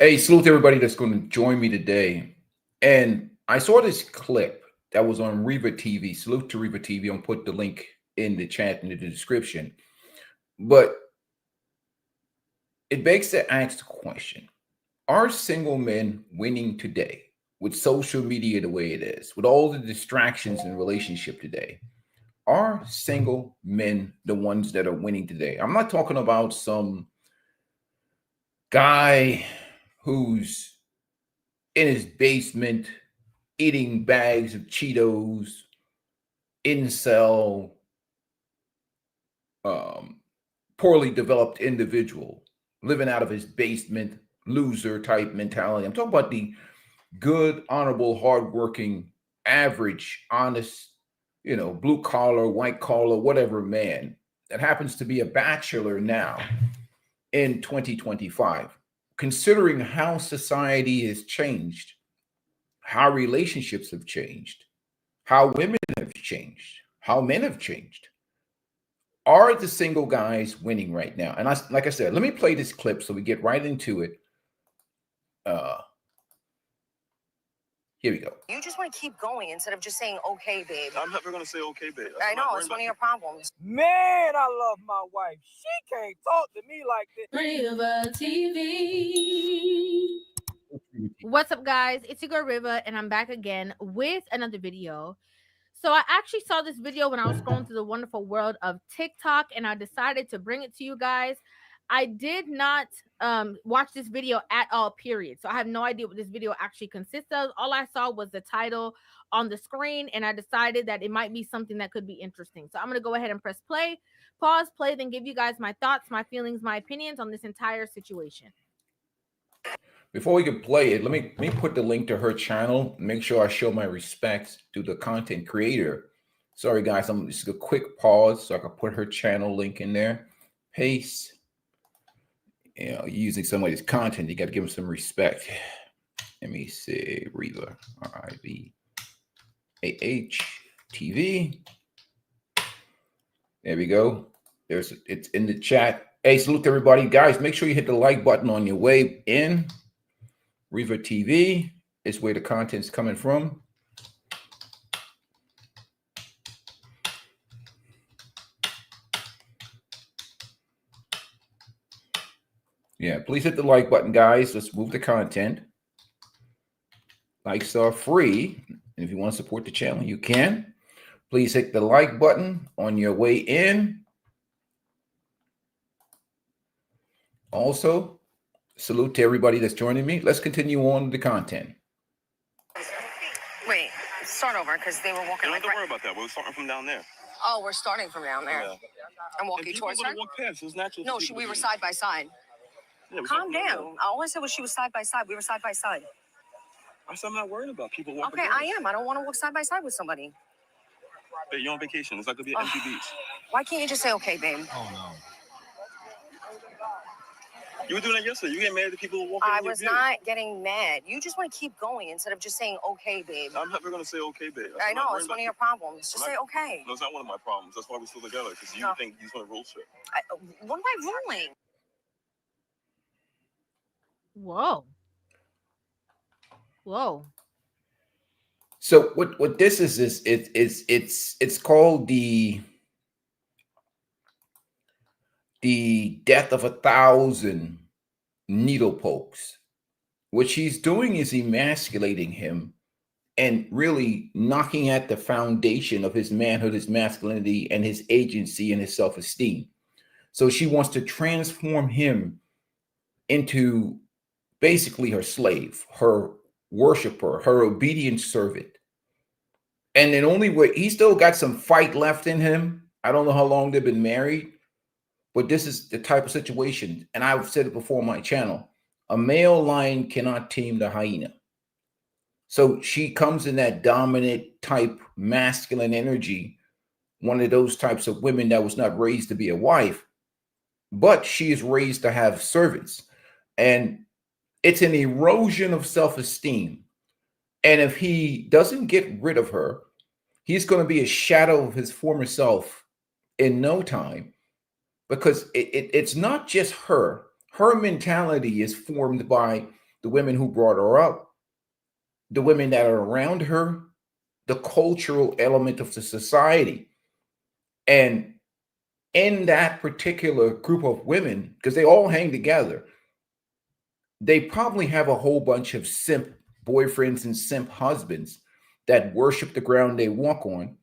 Hey, salute to everybody that's going to join me today. And I saw this clip that was on Reva TV. Salute to Reva TV. I'll put the link in the chat in the description. But it begs to ask the question: are single men winning today with social media the way it is, with all the distractions in relationship today? Are single men the ones that are winning today? I'm not talking about some guy who's in his basement eating bags of Cheetos, incel, um, poorly developed individual living out of his basement, loser type mentality. I'm talking about the good, honorable, hardworking, average, honest, blue collar, white collar, whatever man that happens to be a bachelor now in 2025. Considering how society has changed, how relationships have changed, how women have changed, how men have changed. Are the single guys winning right now? And like I said, let me play this clip so we get right into it. Uh, Here we go. You just want to keep going instead of just saying, okay, babe. I'm never going to say okay, babe. I know, it's one of your problems. Man, I love my wife. She can't talk to me like this. Riva TV. What's up, guys? It's your girl Riva, and I'm back again with another video. So I actually saw this video when I was scrolling through the wonderful world of TikTok, and I decided to bring it to you guys. I did not watch this video at all, period. So I have no idea what this video actually consists of. All I saw was the title on the screen, and I decided that it might be something that could be interesting. So I'm going to go ahead and press play, pause, play, then give you guys my thoughts, my feelings, my opinions on this entire situation. Before we can play it, let me put the link to her channel. Make sure I show my respect to the content creator. Sorry, guys, I'm just a quick pause so I can put her channel link in there. Paste. Using somebody's content, you got to give them some respect. Let me see, Riva, RIVAH TV. There we go. It's in the chat. Hey, salute to everybody, guys. Make sure you hit the like button on your way in. Riva TV is where the content's coming from. Yeah, please hit the like button, guys. Let's move the content. Likes are free. And if you want to support the channel, you can. Please hit the like button on your way in. Also, salute to everybody that's joining me. Let's continue on the content. Wait, start over because they were walking. You don't have to worry about that. We're starting from down there. Oh, we're starting from down there. Yeah. I'm walking towards her. Walk past. It's natural. No, we were side by side. Yeah, calm down. All I said was she was side by side. We were side by side. I said I'm not worried about people walking. Okay, I am. I don't want to walk side by side with somebody. Hey, you're on vacation. It's not gonna be an empty beach. Why can't you just say okay, babe? Oh no. You were doing that yesterday. You get mad at people walking. I was not getting mad. You just want to keep going instead of just saying okay, babe. I'm never gonna say okay, babe. I know, it's one of your problems. Just say okay. No, it's not one of my problems. That's why we're still together, because you think you just want to rule shit. What am I ruling? Whoa. Whoa. So what this is it's called the death of 1,000 needle pokes. What she's doing is emasculating him and really knocking at the foundation of his manhood, his masculinity, and his agency and his self-esteem. So she wants to transform him into basically her slave, her worshiper, her obedient servant. And then only way he still got some fight left in him. I don't know how long they've been married, but this is the type of situation. And I've said it before on my channel. A male lion cannot tame the hyena. So she comes in that dominant type masculine energy, one of those types of women that was not raised to be a wife, but she is raised to have servants. And it's an erosion of self-esteem. And if he doesn't get rid of her, he's going to be a shadow of his former self in no time, because it's not just her. Her mentality is formed by the women who brought her up, the women that are around her, the cultural element of the society. And in that particular group of women, because they all hang together, they probably have a whole bunch of simp boyfriends and simp husbands that worship the ground they walk on.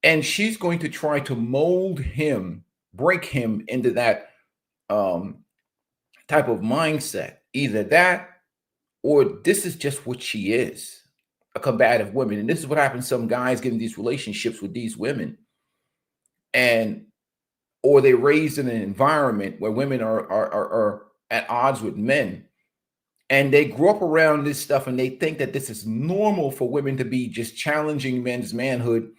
And she's going to try to mold him, break him into that type of mindset. Either that, or this is just what she is, a combative woman. And this is what happens. Some guys get in these relationships with these women, and or they raised in an environment where women are at odds with men, and they grew up around this stuff, and they think that this is normal for women to be just challenging men's manhood,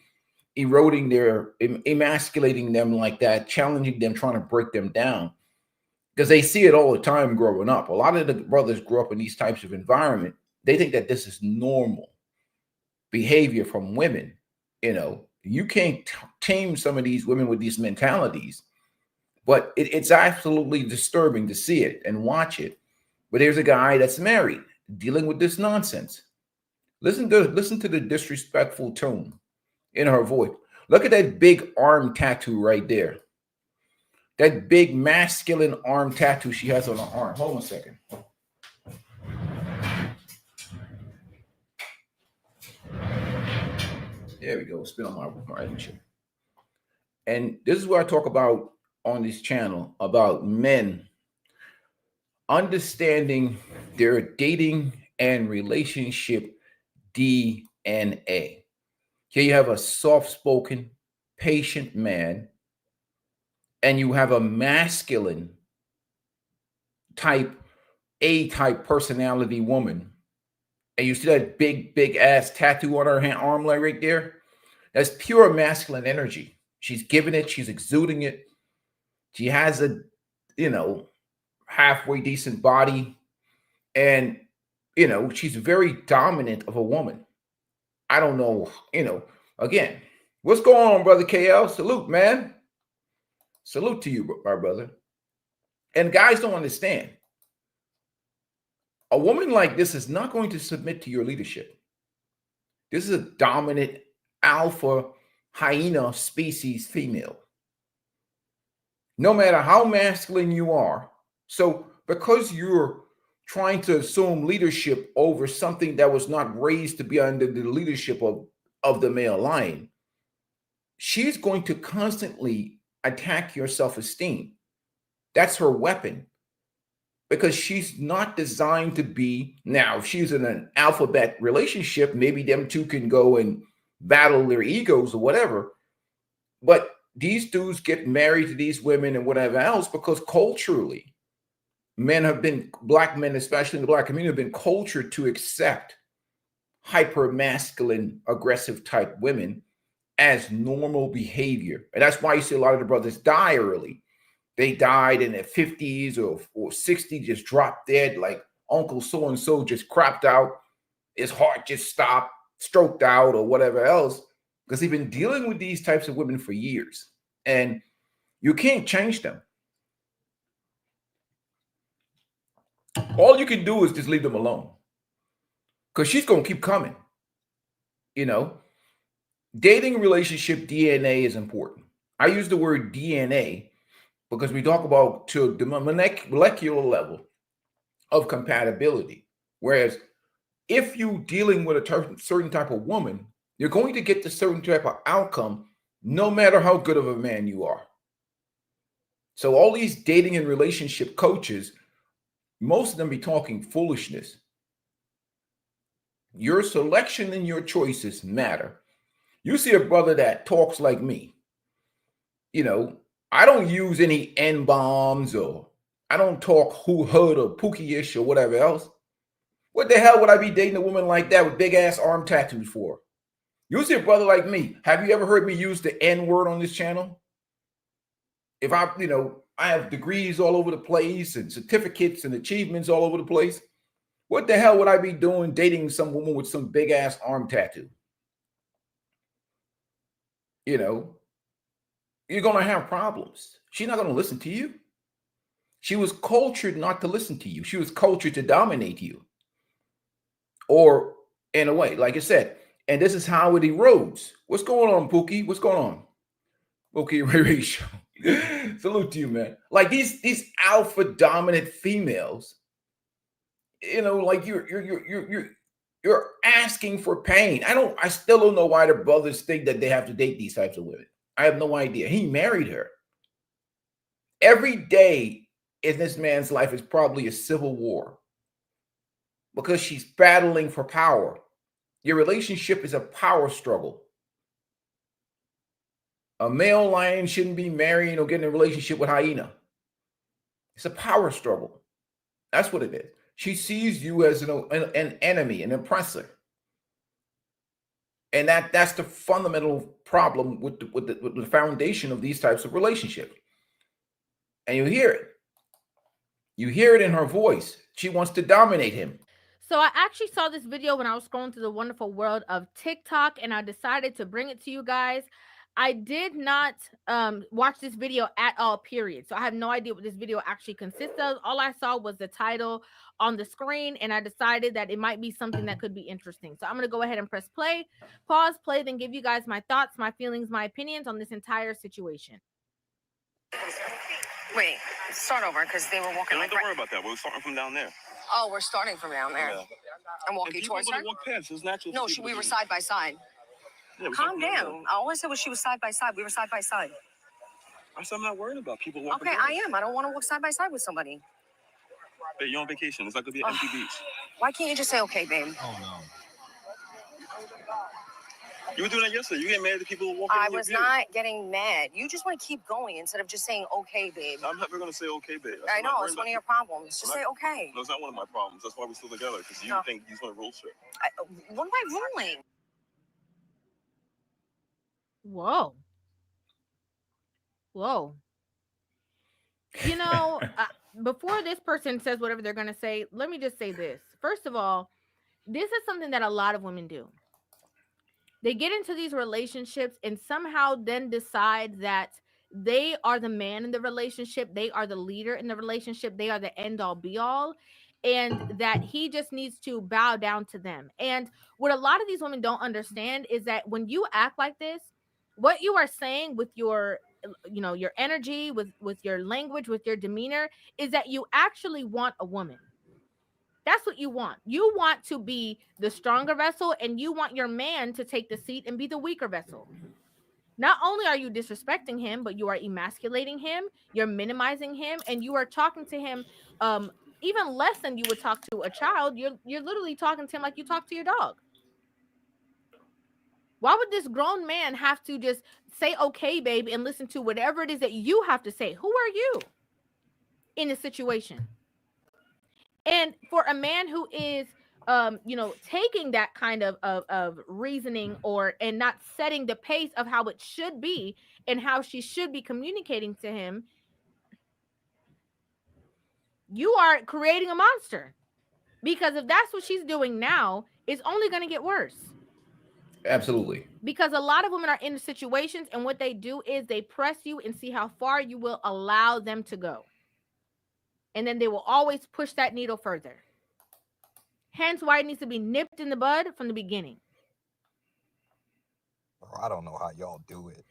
eroding their, emasculating them like that, challenging them, trying to break them down, because they see it all the time growing up. A lot of the brothers grew up in these types of environment. They think that this is normal behavior from women. You know, you can't tame some of these women with these mentalities, but it's absolutely disturbing to see it and watch it. But there's a guy that's married dealing with this nonsense. Listen to the disrespectful tone in her voice. Look at that big arm tattoo right there. That big masculine arm tattoo she has on her arm. Hold on a second. There we go. Spin on my engine. And this is what I talk about on this channel about men understanding their dating and relationship DNA. Here you have a soft-spoken, patient man, and you have a masculine type, A-type personality woman. And you see that big ass tattoo on her arm leg right there? That's pure masculine energy. She's giving it, she's exuding it. She has a, halfway decent body. And, she's very dominant of a woman. I don't know, again, what's going on, brother KL? Salute, man. Salute to you, my brother. And guys don't understand. A woman like this is not going to submit to your leadership. This is a dominant alpha hyena species female. No matter how masculine you are. So because you're trying to assume leadership over something that was not raised to be under the leadership of the male line, she's going to constantly attack your self-esteem. That's her weapon. Because she's not designed to be, now if she's in an alphabet relationship, maybe them two can go and battle their egos or whatever. But these dudes get married to these women and whatever else because culturally, black men, especially in the black community, have been cultured to accept hyper masculine, aggressive type women as normal behavior. And that's why you see a lot of the brothers die early. They died in their 50s or 60, just dropped dead, like Uncle so-and-so just crapped out. His heart just stopped, stroked out or whatever else, because they've been dealing with these types of women for years. And you can't change them. All you can do is just leave them alone, because she's going to keep coming. Dating relationship DNA is important. I use the word DNA because we talk about to the molecular level of compatibility. Whereas if you're dealing with a certain type of woman, you're going to get the certain type of outcome no matter how good of a man you are. So all these dating and relationship coaches, most of them be talking foolishness. Your selection and your choices matter. You see a brother that talks like me, I don't use any N-bombs or I don't talk hood or pookie-ish or whatever else. What the hell would I be dating a woman like that with big ass arm tattoos for? You see a brother like me. Have you ever heard me use the N-word on this channel? If I have degrees all over the place and certificates and achievements all over the place. What the hell would I be doing dating some woman with some big ass arm tattoo? You're going to have problems. She's not going to listen to you. She was cultured not to listen to you. She was cultured to dominate you. Or in a way, like I said, and this is how it erodes. What's going on, Pookie? What's going on? Pookie Ray Ray Show. Salute to you, man. Like these alpha dominant females, like you're asking for pain. I still don't know why the brothers think that they have to date these types of women. I have no idea. He married her. Every day in this man's life is probably a civil war because she's battling for power. Your relationship is a power struggle. A male lion shouldn't be marrying or getting a relationship with hyena. It's a power struggle. That's what it is. She sees you as an enemy, an oppressor. And that's the fundamental problem with the foundation of these types of relationships. And you hear it. You hear it in her voice. She wants to dominate him. So I actually saw this video when I was scrolling through the wonderful world of TikTok, and I decided to bring it to you guys. I did not watch this video at all, period. So I have no idea what this video actually consists of. All I saw was the title on the screen, and I decided that it might be something that could be interesting. So I'm going to go ahead and press play, pause, play, then give you guys my thoughts, my feelings, my opinions on this entire situation. Wait, start over because they were walking. Don't worry about that. We're starting from down there. Oh, we're starting from down there. Yeah. I'm walking towards her. Walk past. It's natural. No, we were side by side. Yeah, Calm down. All I said was she was side by side. We were side by side. I said I'm not worried about people walking. Okay, I am. I don't want to walk side by side with somebody. Babe, you're on vacation. It's not gonna be an empty beach. Why can't you just say okay, babe? Oh no. You were doing that yesterday. You get mad at the people who walk. I was not getting mad. You just want to keep going instead of just saying okay, babe. I'm never gonna say okay, babe. I know it's one of your problems. Just say okay. No, it's not one of my problems. That's why we're still together because you think you just want to rule shit. What am I ruling? Whoa. Before this person says whatever they're going to say, let me just say this. First of all, this is something that a lot of women do. They get into these relationships and somehow then decide that they are the man in the relationship. They are the leader in the relationship. They are the end all be all. And that he just needs to bow down to them. And what a lot of these women don't understand is that when you act like this, what you are saying with your energy, with your language, with your demeanor, is that you actually want a woman. That's what you want. You want to be the stronger vessel, and you want your man to take the seat and be the weaker vessel. Not only are you disrespecting him, but you are emasculating him, you're minimizing him, and you are talking to him even less than you would talk to a child. You're literally talking to him like you talk to your dog. Why would this grown man have to just say, okay, babe, and listen to whatever it is that you have to say? Who are you in this situation? And for a man who is, taking that kind of reasoning and not setting the pace of how it should be and how she should be communicating to him, you are creating a monster. Because if that's what she's doing now, it's only going to get worse. Absolutely. Because a lot of women are in situations, and what they do is they press you and see how far you will allow them to go. And then they will always push that needle further. Hence why it needs to be nipped in the bud from the beginning. Bro, I don't know how y'all do it.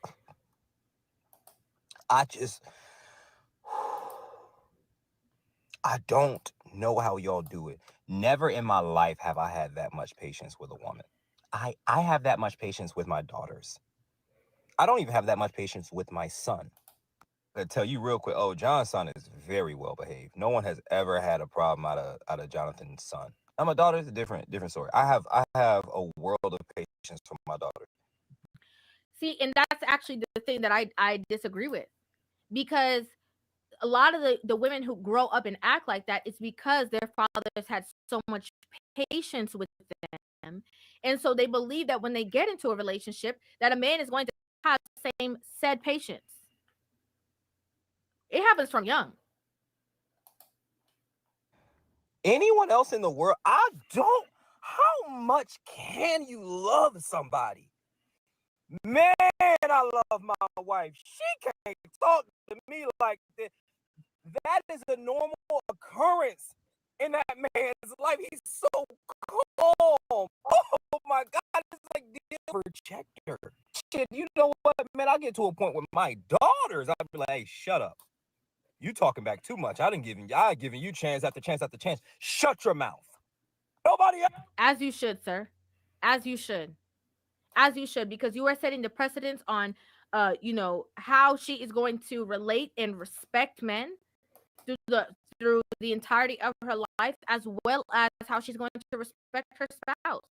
I don't know how y'all do it. Never in my life have I had that much patience with a woman. I have that much patience with my daughters. I don't even have that much patience with my son. I'll tell you real quick. Oh, John's son is very well behaved. No one has ever had a problem out of Jonathan's son. Now my daughter's a different story. I have a world of patience for my daughter. See, and that's actually the thing that I disagree with, because a lot of the women who grow up and act like that, it's because their fathers had so much patience with them. And so they believe that when they get into a relationship, that a man is going to have the same said patience. It happens from young. Anyone else in the world, how much can you love somebody? Man, I love my wife. She can't talk to me like this. That is a normal occurrence in that man's life. He's so calm. Oh my God, it's like the projector. Shit, you know what, man? I get to a point with my daughters. I'd be like, hey, shut up. You talking back too much. I giving you chance after chance after chance. Shut your mouth. Nobody else. As you should, sir. As you should. As you should, because you are setting the precedence on how she is going to relate and respect men through the entirety of her life, as well as how she's going to respect her spouse.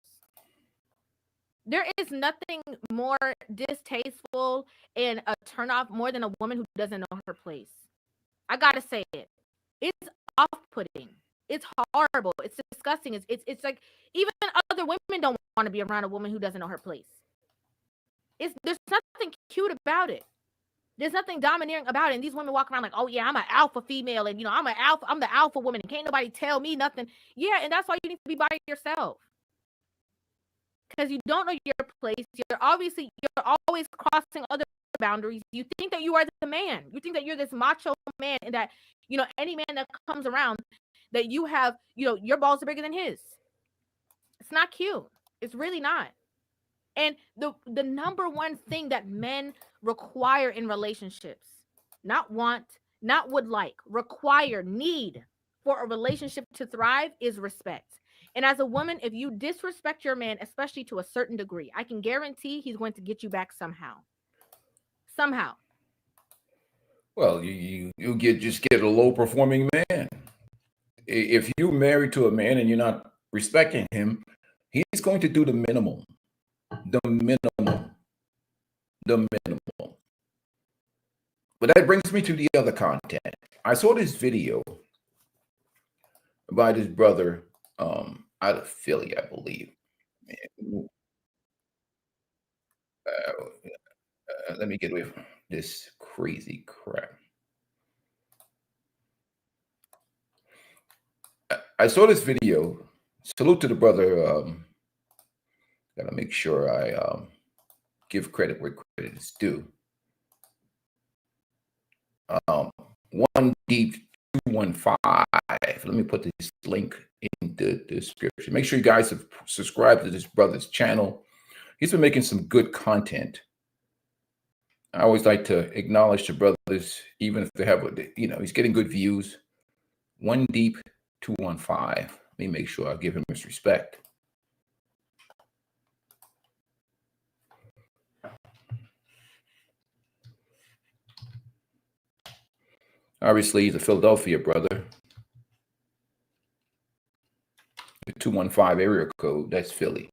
There is nothing more distasteful and a turnoff more than a woman who doesn't know her place. I gotta say it. It's off-putting. It's horrible. It's disgusting. It's like even other women don't want to be around a woman who doesn't know her place. There's nothing cute about it. There's nothing domineering about it. And these women walk around like, oh yeah, I'm an alpha female, and I'm the alpha woman, and can't nobody tell me nothing. Yeah, and that's why you need to be by yourself. Because you don't know your place. You're always crossing other boundaries. You think that you are the man. You think that you're this macho man, and that any man that comes around, that you have your balls are bigger than his. It's not cute. It's really not. And the number one thing that men require in relationships, not want, not would like, require, need for a relationship to thrive, is respect. And as a woman, if you disrespect your man, especially to a certain degree, I can guarantee he's going to get you back somehow. Somehow. Well, you just get a low performing man. If you're married to a man and you're not respecting him, he's going to do the minimum. The minimum. But that brings me to the other content. I saw this video by this brother out of Philly, I believe. Let me get away from this crazy crap. I saw this video. Salute to the brother. Gotta make sure I give credit where credit is due. One Deep 215. Let me put this link in the description. Make sure you guys have subscribed to this brother's channel. He's been making some good content. I always like to acknowledge the brothers, even if they have, he's getting good views. One Deep 215. Let me make sure I give him his respect. Obviously, he's a Philadelphia brother. The 215 area code, that's Philly.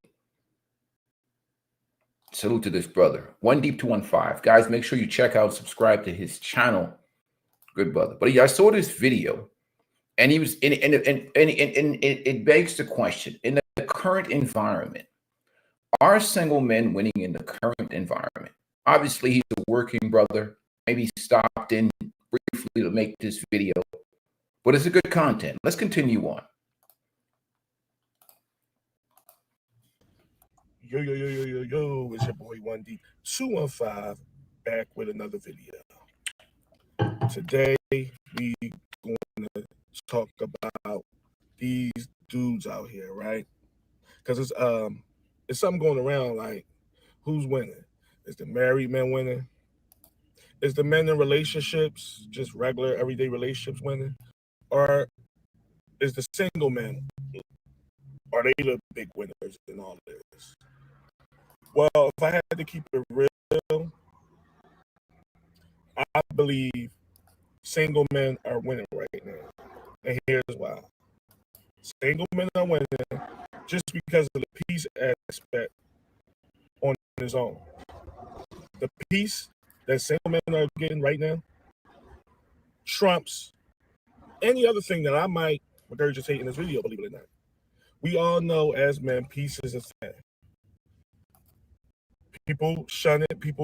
Salute to this brother. One Deep 215. Guys, make sure you check out, subscribe to his channel. Good brother. But I saw this video, and he was and it begs the question: in the current environment, are single men winning in the current environment? Obviously, he's a working brother. Maybe he stopped in briefly to make this video, but it's a good content. Let's continue on. Yo, it's your boy One Deep 215 back with another video. Today we going to talk about these dudes out here, right? Because it's something going around like, who's winning? Is the married men winning? Is the men in relationships, just regular everyday relationships, winning? Or is the single men, are they the big winners in all this? Well, if I had to keep it real, I believe single men are winning right now. And here's why. Single men are winning just because of the peace aspect on its own. The peace that single men are getting right now trumps any other thing that I might regurgitate in this video, believe it or not. We all know as men, peace is a thing. People shun it.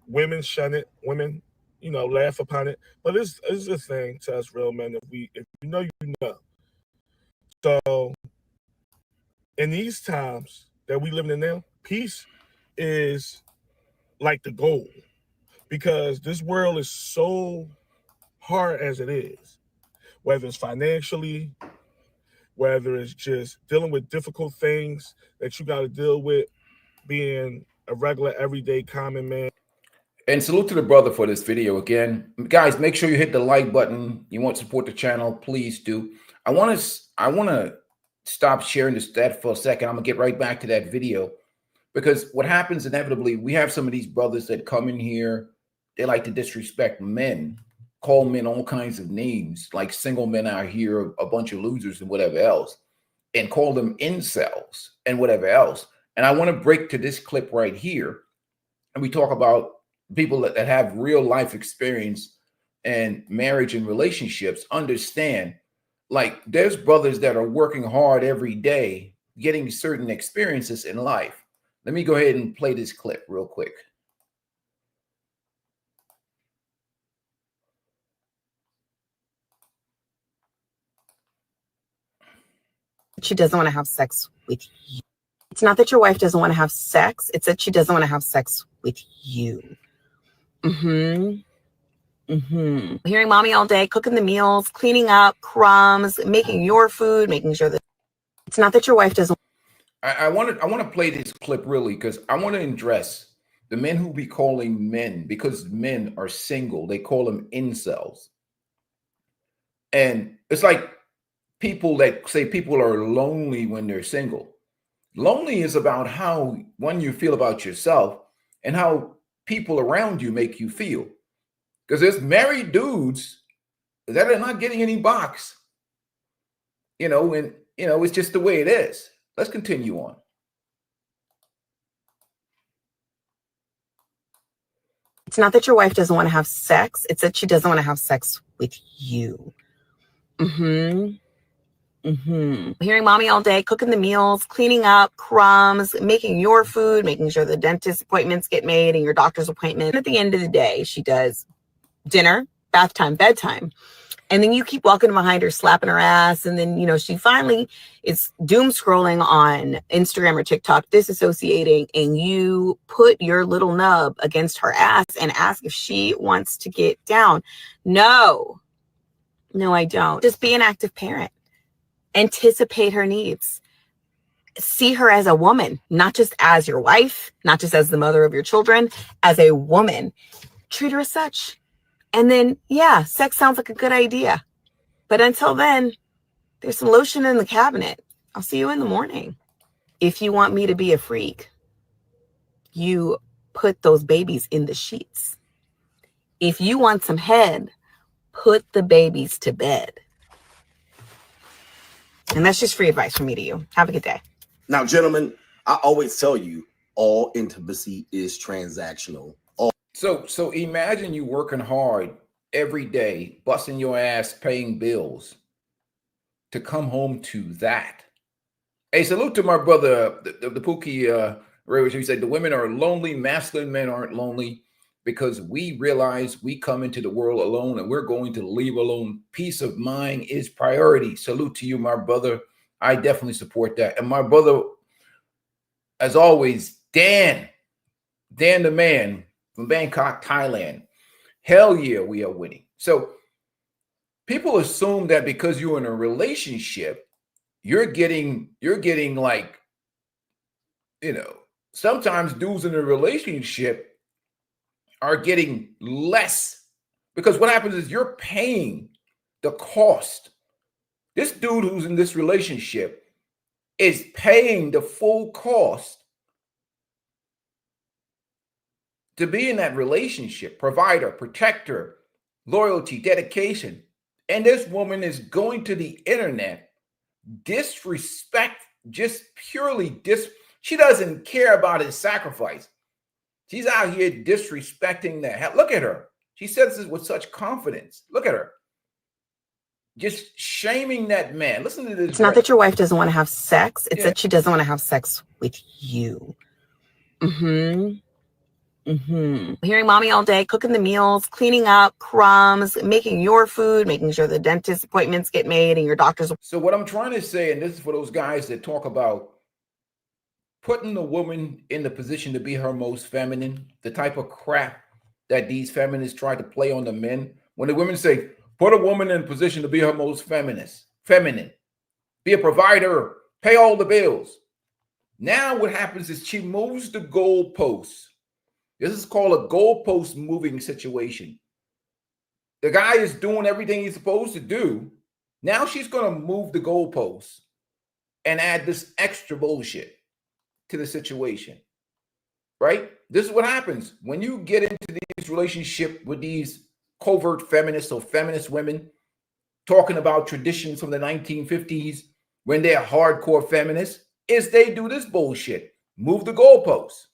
Women shun it. Women, laugh upon it. But it's a thing to us real men. If you know, you know. So in these times that we living in now, peace is like the goal, because this world is so hard as it is, whether it's financially, whether it's just dealing with difficult things that you got to deal with, being a regular, everyday, common man. And salute to the brother for this video again. Guys, make sure you hit the like button. You want to support the channel, please do. I want to stop sharing this stat for a second. I'm going to get right back to that video, because what happens inevitably, we have some of these brothers that come in here, they like to disrespect men, call men all kinds of names, like single men out here, a bunch of losers and whatever else, and call them incels and whatever else. And I want to break to this clip right here, and we talk about people that have real life experience and marriage and relationships. Understand, like, there's brothers that are working hard every day, getting certain experiences in life. Let me go ahead and play this clip real quick. She doesn't want to have sex with you. It's not that your wife doesn't want to have sex. It's that she doesn't want to have sex with you. Hearing mommy all day, cooking the meals, cleaning up, crumbs, making your food, making sure that it's not that your wife doesn't. I want to play this clip really, because I want to address the men who be calling men, because men are single, they call them incels. And it's like people that say people are lonely when they're single. Lonely is about how one you feel about yourself and how people around you make you feel. Because there's married dudes that are not getting any box, and it's just the way it is. Let's continue on. It's not that your wife doesn't want to have sex. It's that she doesn't want to have sex with you. Hearing mommy all day, cooking the meals, cleaning up, crumbs, making your food, making sure the dentist appointments get made and your doctor's appointment. At the end of the day, she does dinner, bath time, bedtime. And then you keep walking behind her, slapping her ass. And then, she finally is doom scrolling on Instagram or TikTok, disassociating, and you put your little nub against her ass and ask if she wants to get down. No, I don't. Just be an active parent. Anticipate her needs. See her as a woman, not just as your wife, not just as the mother of your children, as a woman. Treat her as such. And then, yeah, sex sounds like a good idea. But until then, there's some lotion in the cabinet. I'll see you in the morning. If you want me to be a freak, you put those babies in the sheets. If you want some head, put the babies to bed. And that's just free advice from me to you. Have a good day. Now, gentlemen, I always tell you, all intimacy is transactional. So imagine you working hard every day, busting your ass, paying bills, to come home to that. Hey, salute to my brother, the Pookie Ray, he said the women are lonely, masculine men aren't lonely, because we realize we come into the world alone and we're going to leave alone. Peace of mind is priority. Salute to you, my brother. I definitely support that. And my brother, as always, Dan the man from Bangkok, Thailand. Hell yeah, we are winning. So people assume that because you're in a relationship, you're getting like, sometimes dudes in a relationship are getting less, because what happens is you're paying the cost. This dude who's in this relationship is paying the full cost to be in that relationship. Provider, protector, loyalty, dedication. And this woman is going to the internet, disrespect, just purely she doesn't care about his sacrifice. She's out here disrespecting the hell. Look at her. She says this with such confidence. Look at her. Just shaming that man. Listen to this. It's not that your wife doesn't want to have sex. It's that she doesn't want to have sex with you. Hearing mommy all day, cooking the meals, cleaning up, crumbs, making your food, making sure the dentist appointments get made and your doctor's. So what I'm trying to say, and this is for those guys that talk about putting the woman in the position to be her most feminine, the type of crap that these feminists try to play on the men. When the women say, put a woman in a position to be her most feminine, be a provider, pay all the bills. Now what happens is she moves the goalposts. This is called a goalpost moving situation. The guy is doing everything he's supposed to do. Now she's going to move the goalposts and add this extra bullshit to the situation, right? This is what happens when you get into these relationships with these covert feminists or feminist women talking about traditions from the 1950s when they're hardcore feminists, is they do this bullshit, move the goalposts,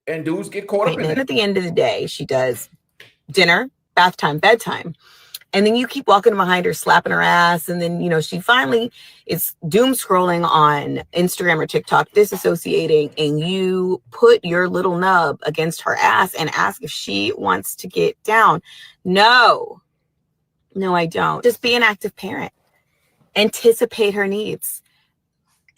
and dudes get caught up in it. At the end of the day, she does dinner, bath time, bedtime. And then you keep walking behind her, slapping her ass. And then, you know, she finally is doom scrolling on Instagram or TikTok, disassociating, and you put your little nub against her ass and ask if she wants to get down. No, I don't. Just be an active parent. Anticipate her needs.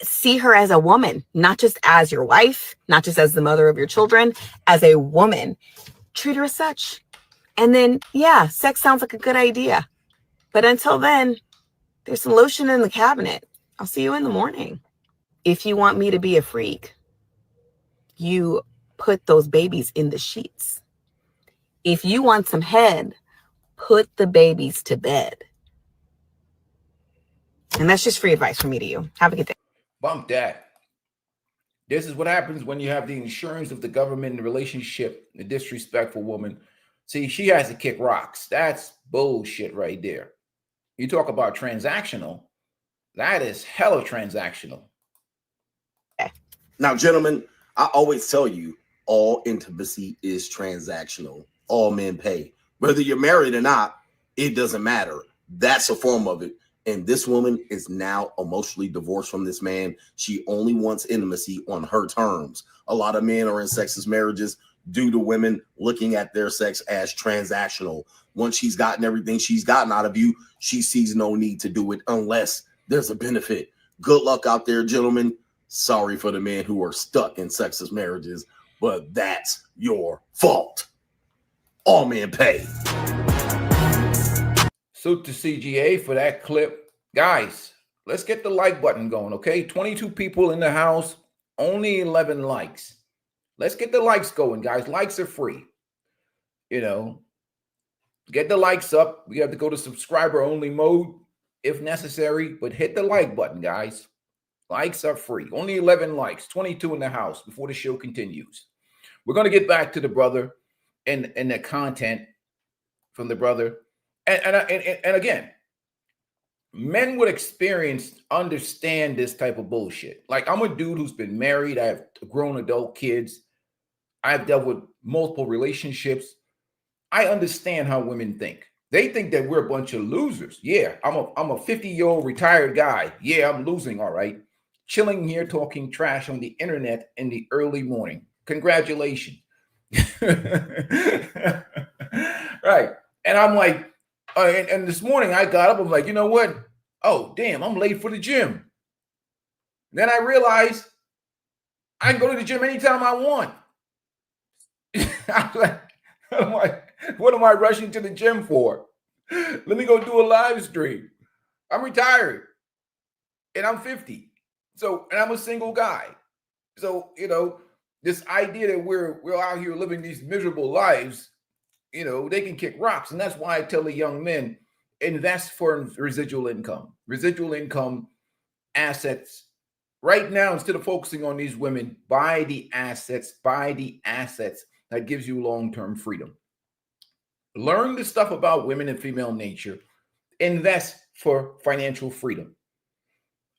See her as a woman, not just as your wife, not just as the mother of your children, as a woman. Treat her as such. And then, yeah, sex sounds like a good idea. But until then, there's some lotion in the cabinet. I'll see you in the morning. If you want me to be a freak, you put those babies in the sheets. If you want some head, put the babies to bed. And that's just free advice from me to you. Have a good day. Bump that. This is what happens when you have the insurance of the government in the relationship, the disrespectful woman. See, she has to kick rocks. That's bullshit right there. You talk about transactional. That is hella transactional. Now, gentlemen, I always tell you, all intimacy is transactional. All men pay. Whether you're married or not, it doesn't matter. That's a form of it. And this woman is now emotionally divorced from this man. She only wants intimacy on her terms. A lot of men are in sexist marriages due to women looking at their sex as transactional. Once she's gotten everything she's gotten out of you, she sees no need to do it unless there's a benefit. Good luck out there, gentlemen. Sorry for the men who are stuck in sexist marriages, but that's your fault. All men pay. Salute to CGA for that clip. Guys, let's get the like button going, okay? 22 people in the house, only 11 likes. Let's get the likes going, guys. Likes are free. You know, get the likes up. We have to go to subscriber only mode if necessary, but hit the like button, guys. Likes are free. Only 11 likes, 22 in the house before the show continues. We're going to get back to the brother and the content from the brother. And again, men with experience understand this type of bullshit. Like, I'm a dude who's been married. I have grown adult kids. I've dealt with multiple relationships. I understand how women think. They think that we're a bunch of losers. Yeah, I'm a 50-year-old retired guy. Yeah, I'm losing, all right. Chilling here talking trash on the internet in the early morning. Congratulations. Right. And I'm like, and this morning I got up, I'm like, you know what? Oh, damn, I'm late for the gym. Then I realized I can go to the gym anytime I want. I'm like, what am I rushing to the gym for? Let me go do a live stream. I'm retired and I'm 50. So, and I'm a single guy. So, you know, this idea that we're out here living these miserable lives, you know, they can kick rocks. And that's why I tell the young men, invest for residual income assets. Right now, instead of focusing on these women, buy the assets that gives you long-term freedom. Learn the stuff about women and female nature. Invest for financial freedom.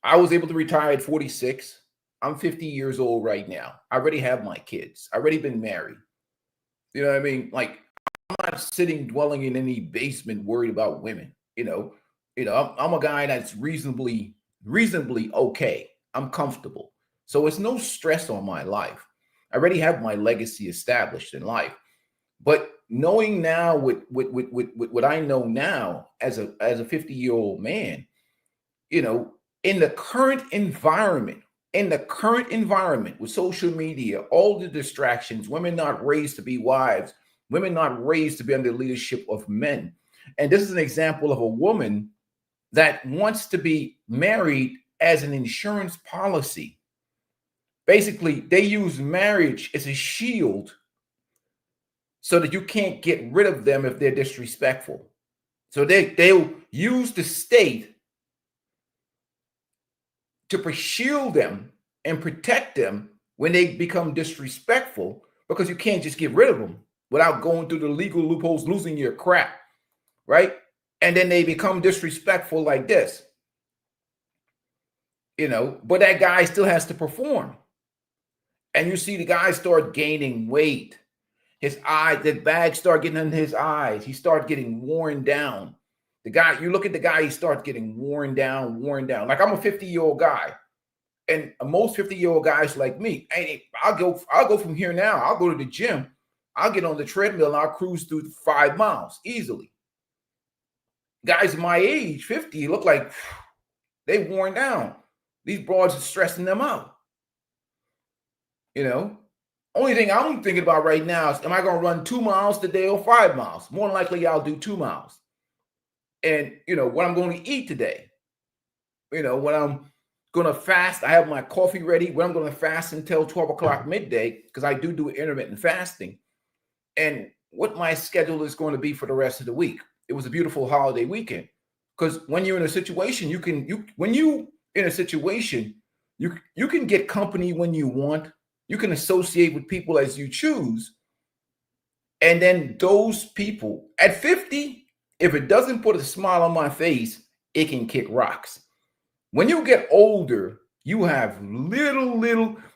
I was able to retire at 46. I'm 50 years old right now. I already have my kids. I already been married. You know what I mean? Like, I'm not sitting dwelling in any basement worried about women. You know, I'm a guy that's reasonably okay. I'm comfortable. So it's no stress on my life. I already have my legacy established in life. But knowing now with what I know now as a 50-year-old man, you know, in the current environment with social media, all the distractions, women not raised to be wives, Women not raised to be under the leadership of men. And this is an example of a woman that wants to be married as an insurance policy. Basically, they use marriage as a shield so that you can't get rid of them if they're disrespectful. So they'll use the state to shield them and protect them when they become disrespectful, because you can't just get rid of them without going through the legal loopholes, losing your crap, right? And then they become disrespectful like this, you know, but that guy still has to perform. And you see the guy start gaining weight. His eyes, the bags start getting in his eyes. He starts getting worn down. The guy, you look at the guy, he starts getting worn down. Like I'm a 50-year-old guy. And most 50-year-old guys like me, I'll go from here now. I'll go to the gym. I'll get on the treadmill and I'll cruise through 5 miles easily. Guys my age, 50, look like they worn down. These broads are stressing them out. You know, only thing I'm thinking about right now is, am I going to run 2 miles today or 5 miles? More than likely, I'll do 2 miles. And, you know, what I'm going to eat today. You know, when I'm going to fast, I have my coffee ready. When I'm going to fast until 12 o'clock midday, because I do intermittent fasting. And what my schedule is going to be for the rest of the week. It was a beautiful holiday weekend. Because when you're in a situation, you can get company when you want. You can associate with people as you choose. And then those people at 50, if it doesn't put a smile on my face, it can kick rocks. When you get older, you have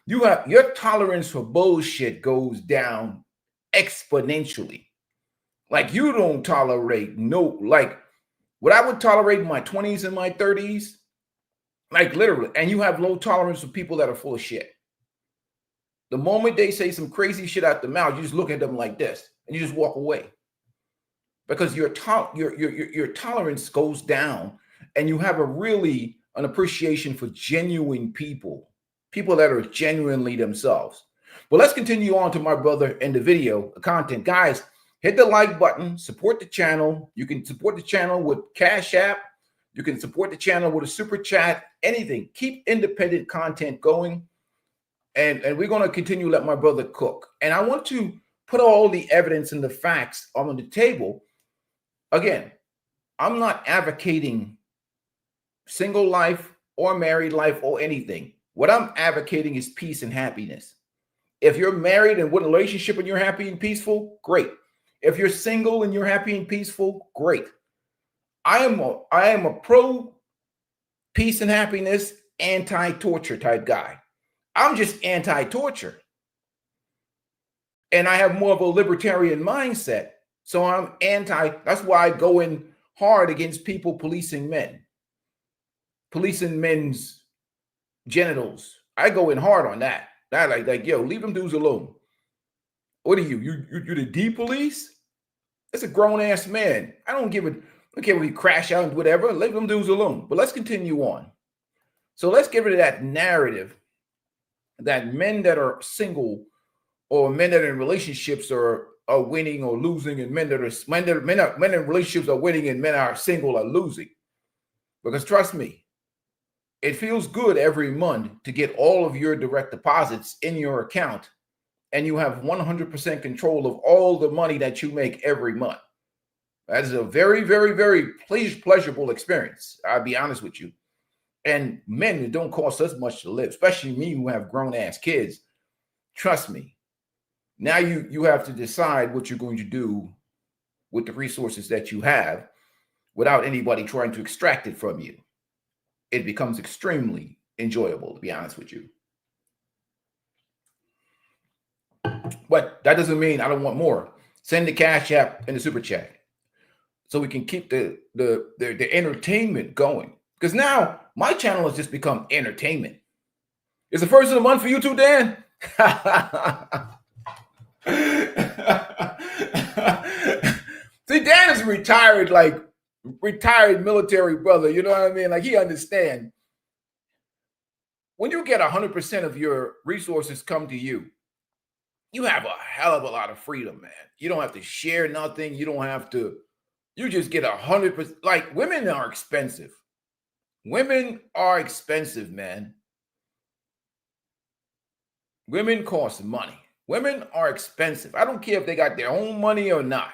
your tolerance for bullshit goes down exponentially. Like you don't tolerate like what I would tolerate in my 20s and my 30s, like literally, and you have low tolerance for people that are full of shit. The moment they say some crazy shit out the mouth, you just look at them like this and you just walk away, because your tolerance goes down, and you have an appreciation for genuine people that are genuinely themselves. But let's continue on to my brother in the video content. Guys, hit the like button, support the channel. You can support the channel with Cash App. You can support the channel with a super chat, anything. Keep independent content going. And we're going to continue to let my brother cook. And I want to put all the evidence and the facts on the table. Again, I'm not advocating single life or married life or anything. What I'm advocating is peace and happiness. If you're married and with a relationship and you're happy and peaceful, great. If you're single and you're happy and peaceful, great. I am a pro peace and happiness, anti-torture type guy. I'm just anti-torture. And I have more of a libertarian mindset. So I'm that's why I go in hard against people policing men's genitals. I go in hard on that. Like, yo, leave them dudes alone. What are you? You're the D police? That's a grown ass man. I don't care when you crash out and whatever. Leave them dudes alone. But let's continue on. So let's get rid of that narrative that men that are single or men that are in relationships are winning or losing, and men in relationships are winning and men are single are losing. Because trust me, it feels good every month to get all of your direct deposits in your account, and you have 100% control of all the money that you make every month. That is a very, very, very pleasurable experience. I'll be honest with you. And men, it don't cost us much to live, especially me who have grown ass kids. Trust me. Now you have to decide what you're going to do with the resources that you have without anybody trying to extract it from you. It becomes extremely enjoyable, to be honest with you. But that doesn't mean I don't want more. Send the Cash App and the super chat so we can keep the entertainment going. Because now my channel has just become entertainment. It's the first of the month for you too, Dan. See, Dan is retired military brother. You know what I mean? Like, he understands. When you get 100% of your resources come to you, you have a hell of a lot of freedom, man. You don't have to share nothing. You don't have to, you just get 100%. Like, women are expensive. Women are expensive, man. Women cost money. Women are expensive. I don't care if they got their own money or not.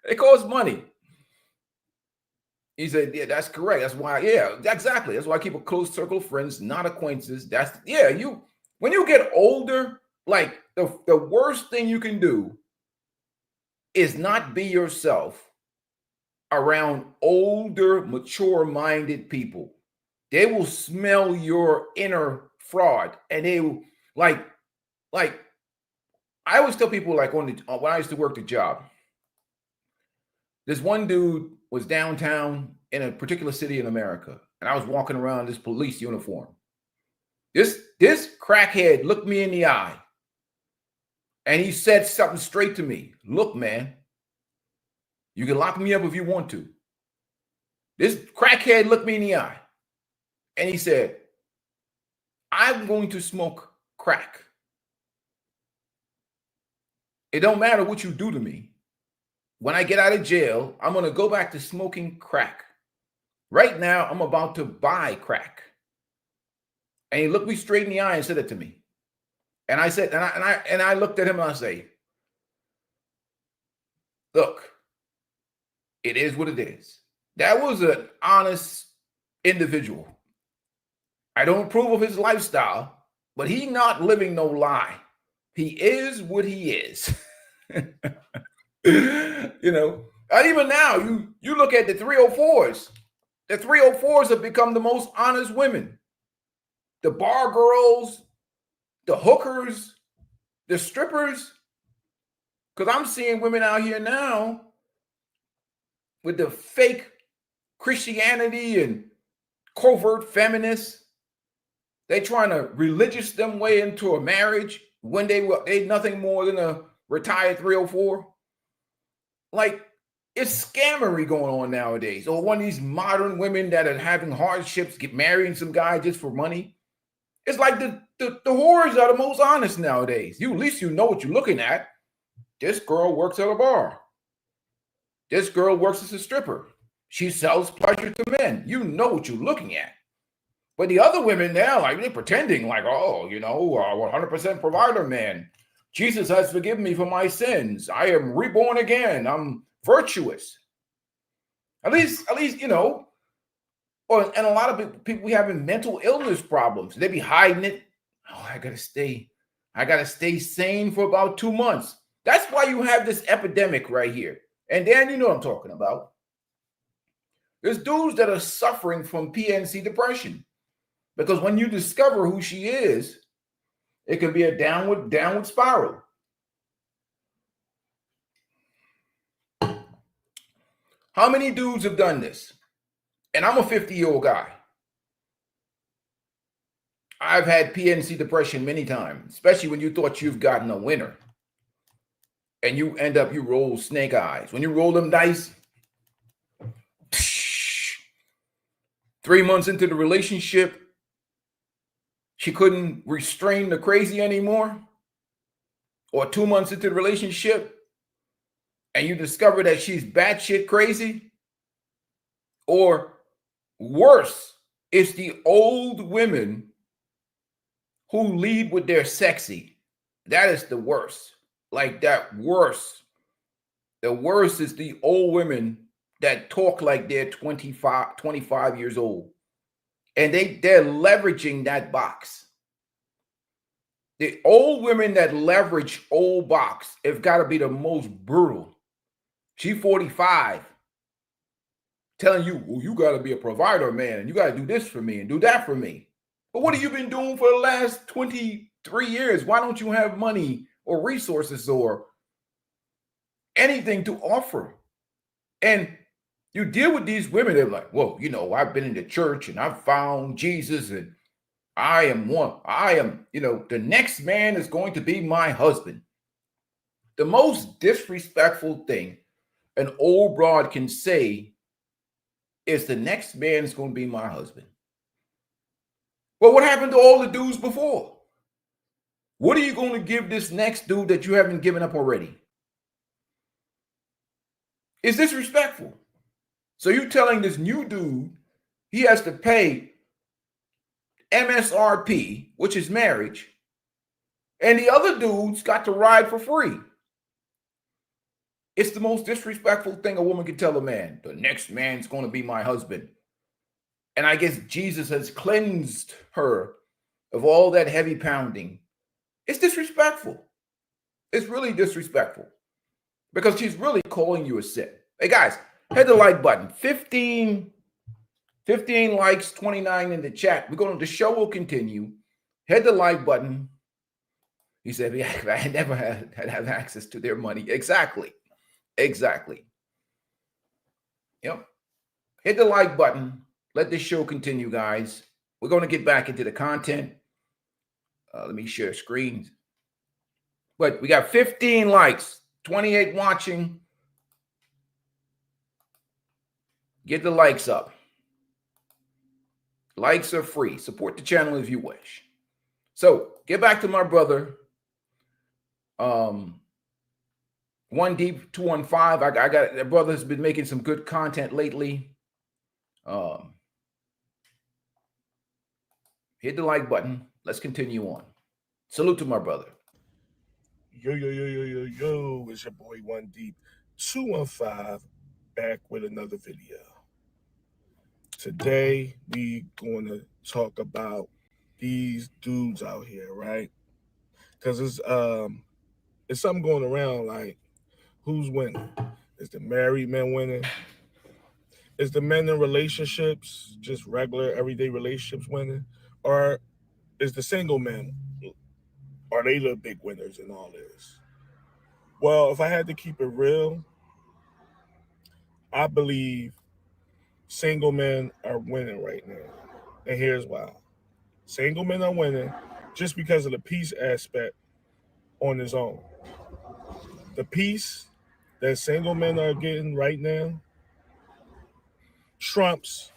It costs money. He said, yeah, that's correct. That's why, yeah, exactly. That's why I keep a close circle of friends, not acquaintances. That's, yeah, when you get older, like the worst thing you can do is not be yourself around older, mature-minded people. They will smell your inner fraud, and they will like I always tell people, like, when I used to work the job, this one dude was downtown in a particular city in America, and I was walking around this police uniform. This crackhead looked me in the eye, and he said something straight to me. Look, man, you can lock me up if you want to. This crackhead looked me in the eye, and he said, I'm going to smoke crack. It don't matter what you do to me. When I get out of jail, I'm going to go back to smoking crack. Right now, I'm about to buy crack. And he looked me straight in the eye and said it to me. And I said, and I looked at him and I say, look, it is what it is. That was an honest individual. I don't approve of his lifestyle, but he's not living no lie. He is what he is. You know, and even now, you look at the 304s. The 304s have become the most honest women. The bar girls, the hookers, the strippers. Because I'm seeing women out here now with the fake Christianity and covert feminists. They trying to religious them way into a marriage when they nothing more than a retired 304. Like, it's scammery going on nowadays. Or one of these modern women that are having hardships, marrying some guy just for money. It's like the whores are the most honest nowadays. At least you know what you're looking at. This girl works at a bar. This girl works as a stripper. She sells pleasure to men. You know what you're looking at. But the other women now, like, they're pretending like, oh, 100% provider man. Jesus has forgiven me for my sins. I am reborn again. I'm virtuous. At least, and a lot of people having mental illness problems. They be hiding it. Oh, I gotta stay sane for about 2 months. That's why you have this epidemic right here. And Dan, you know what I'm talking about. There's dudes that are suffering from PNC depression. Because when you discover who she is, it can be a downward spiral. How many dudes have done this? And I'm a 50-year-old guy. I've had PNC depression many times, especially when you thought you've gotten a winner. And you roll snake eyes. When you roll them dice, 3 months into the relationship, she couldn't restrain the crazy anymore. Or 2 months into the relationship, and you discover that she's batshit crazy. Or worse, it's the old women who lead with their sexy. That is the worst. Like, that worst. The worst is the old women that talk like they're 25 years old. And they're leveraging that box. The old women that leverage old box have got to be the most brutal. She 45, telling you, well, you got to be a provider, man, and you got to do this for me and do that for me. But what have you been doing for the last 23 years? Why don't you have money or resources or anything to offer? And you deal with these women, they're like, well, I've been in the church and I've found Jesus and I am, the next man is going to be my husband. The most disrespectful thing an old broad can say is the next man is going to be my husband. Well, what happened to all the dudes before? What are you going to give this next dude that you haven't given up already? It's disrespectful. So you're telling this new dude he has to pay MSRP, which is marriage, and the other dude's got to ride for free. It's the most disrespectful thing a woman can tell a man. The next man's going to be my husband. And I guess Jesus has cleansed her of all that heavy pounding. It's disrespectful. It's really disrespectful because she's really calling you a sin. Hey, guys, hit the like button. 15 likes, 29 in the chat. The show will continue. Hit the like button. He said, yeah, I never had access to their money. Exactly. Yep. Hit the like button. Let this show continue, guys. We're going to get back into the content. Let me share screens. But we got 15 likes, 28 watching. Get the likes up. Likes are free. Support the channel if you wish. So get back to my brother. One Deep 215. I got that brother's been making some good content lately. Hit the like button. Let's continue on. Salute to my brother. Yo, it's your boy One Deep 215 back with another video. Today we going to talk about these dudes out here, right? Because it's something going around like who's winning? Is the married men winning? Is the men in relationships, just regular everyday relationships winning? Or is the single men, are they the big winners in all this? Well, if I had to keep it real, I believe single men are winning right now. And here's why. Single men are winning just because of the peace aspect on its own. The peace that single men are getting right now trumps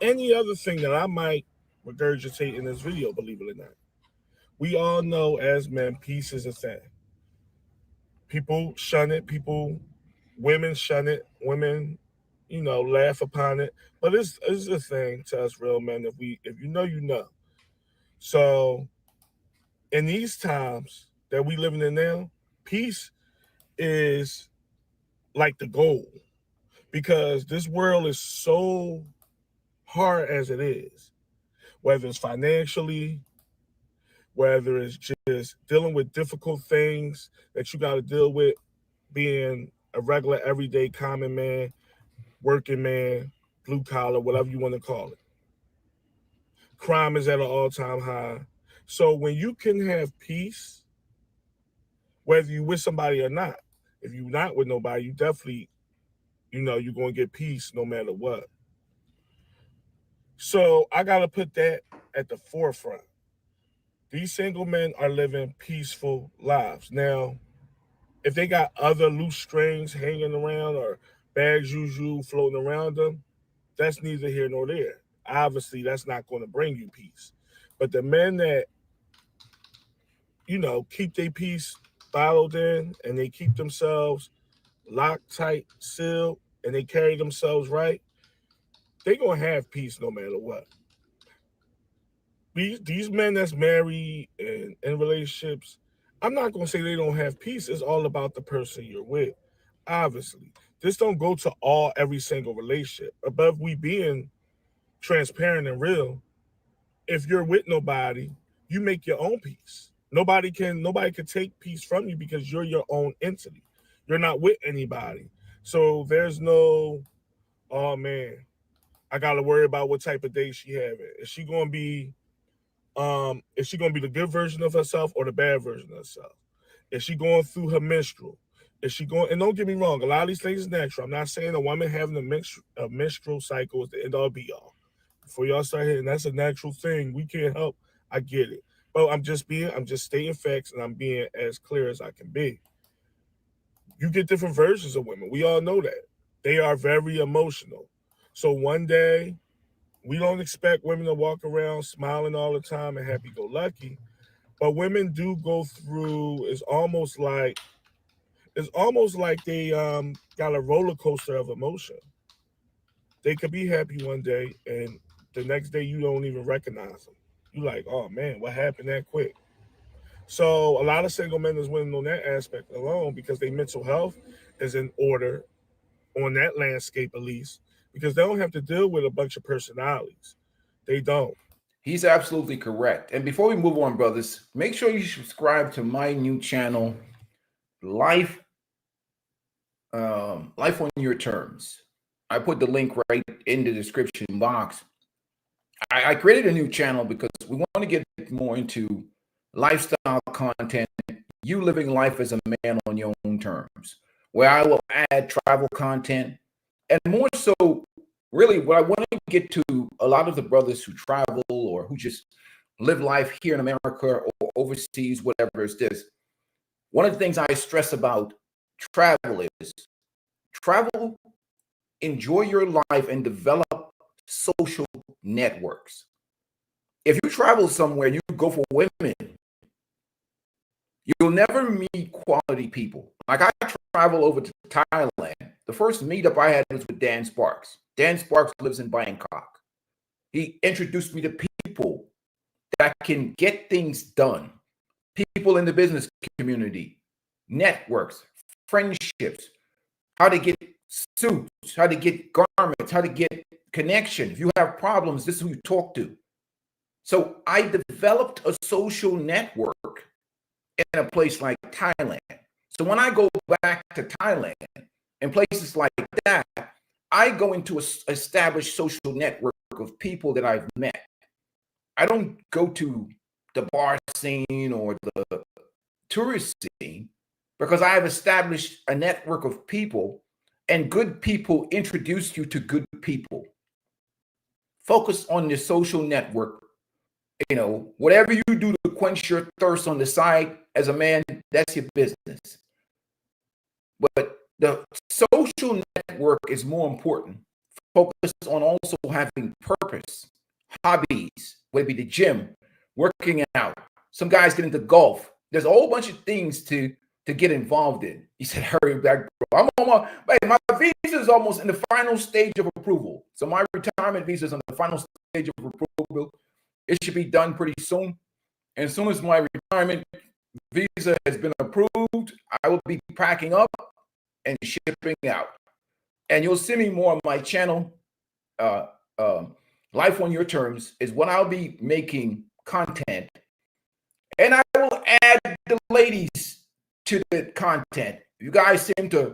any other thing that I might regurgitate in this video, believe it or not. We all know as men, peace is a thing. People shun it. Women shun it. Women, laugh upon it. But it's a thing to us real men. If you know, you know. So in these times that we living in now, peace is like the goal, because this world is so hard as it is, whether it's financially, whether it's just dealing with difficult things that you got to deal with, being a regular, everyday, common man, working man, blue collar, whatever you want to call it. Crime is at an all-time high. So when you can have peace, whether you with somebody or not, if you're not with nobody, you definitely, you're going to get peace no matter what. So I got to put that at the forefront. These single men are living peaceful lives. Now, if they got other loose strings hanging around or bad juju floating around them, that's neither here nor there. Obviously, that's not going to bring you peace. But the men that, keep their peace bottled in and they keep themselves locked tight, sealed, and they carry themselves right, they're going to have peace no matter what. These men that's married and in relationships, I'm not going to say they don't have peace. It's all about the person you're with. Obviously, this don't go to every single relationship. Above we being transparent and real, if you're with nobody, you make your own peace. Nobody can take peace from you because you're your own entity. You're not with anybody. So there's no, oh man, I got to worry about what type of day she having. Is she going to be the good version of herself or the bad version of herself? Is she going through her menstrual? Is she going, and don't get me wrong, a lot of these things is natural. I'm not saying a woman having a menstrual cycle is the end all be all. Before y'all start hitting, that's a natural thing. We can't help. I get it. But I'm just stating facts, and I'm being as clear as I can be. You get different versions of women. We all know that. They are very emotional. So one day, we don't expect women to walk around smiling all the time and happy-go-lucky. But women do go through. It's almost like they got a roller coaster of emotion. They could be happy one day, and the next day you don't even recognize them. You like, oh man, what happened that quick? So a lot of single men is winning on that aspect alone because their mental health is in order on that landscape at least, because they don't have to deal with a bunch of personalities. They don't. He's absolutely correct. And before we move on, brothers, make sure you subscribe to my new channel, Life on Your Terms. I put the link right in the description box. I created a new channel because we want to get more into lifestyle content, you living life as a man on your own terms, where I will add travel content, and more so, really, what I want to get to a lot of the brothers who travel or who just live life here in America or overseas, whatever is this. One of the things I stress about travel is travel, enjoy your life, and develop social networks. If you travel somewhere, you go for women, you'll never meet quality people. Like I travel over to Thailand. The first meetup I had was with Dan Sparks. Dan Sparks lives in Bangkok. He introduced me to people that can get things done. People in the business community, networks, friendships, how to get suits, how to get garments, how to get connection. If you have problems, this is who you talk to. So I developed a social network in a place like Thailand. So when I go back to Thailand and places like that, I go into an established social network of people that I've met. I don't go to the bar scene or the tourist scene because I have established a network of people, and good people introduce you to good people. Focus on your social network. You know, whatever you do to quench your thirst on the side as a man, that's your business. But the social network is more important. Focus on also having purpose, hobbies, whether it be the gym, working out. Some guys get into golf. There's a whole bunch of things to get involved in. He said, hurry back, bro. My visa is almost in the final stage of approval. So my retirement visa is on the final stage of approval. It should be done pretty soon. And as soon as my retirement visa has been approved, I will be packing up and shipping out. And you'll see me more on my channel. Life on Your Terms is when I'll be making content. And I will add the ladies to the content. You guys seem to,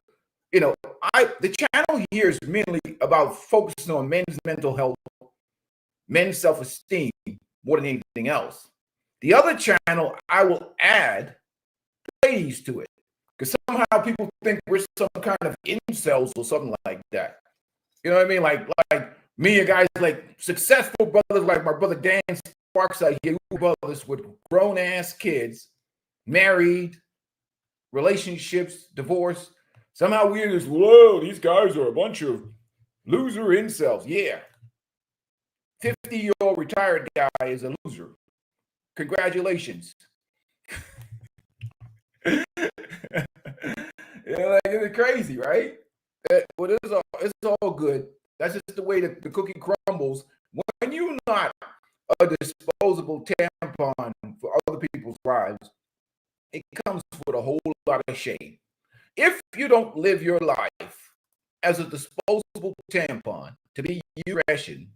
the channel here is mainly about focusing on men's mental health, men's self-esteem more than anything else. The other channel, I will add ladies to it. Because somehow people think we're some kind of incels or something like that. You know what I mean? Like me and guys like successful brothers like my brother Dan Sparks out here, brothers with grown-ass kids, married, relationships, divorce. Somehow we're just, whoa, these guys are a bunch of loser incels. Yeah. 50-year-old retired guy is a loser. Congratulations. It's crazy, right? Well, it's all good. That's just the way that the cookie crumbles. When you're not a disposable tampon for other people's lives, it comes with a whole lot of shame. If you don't live your life as a disposable tampon to be your ration,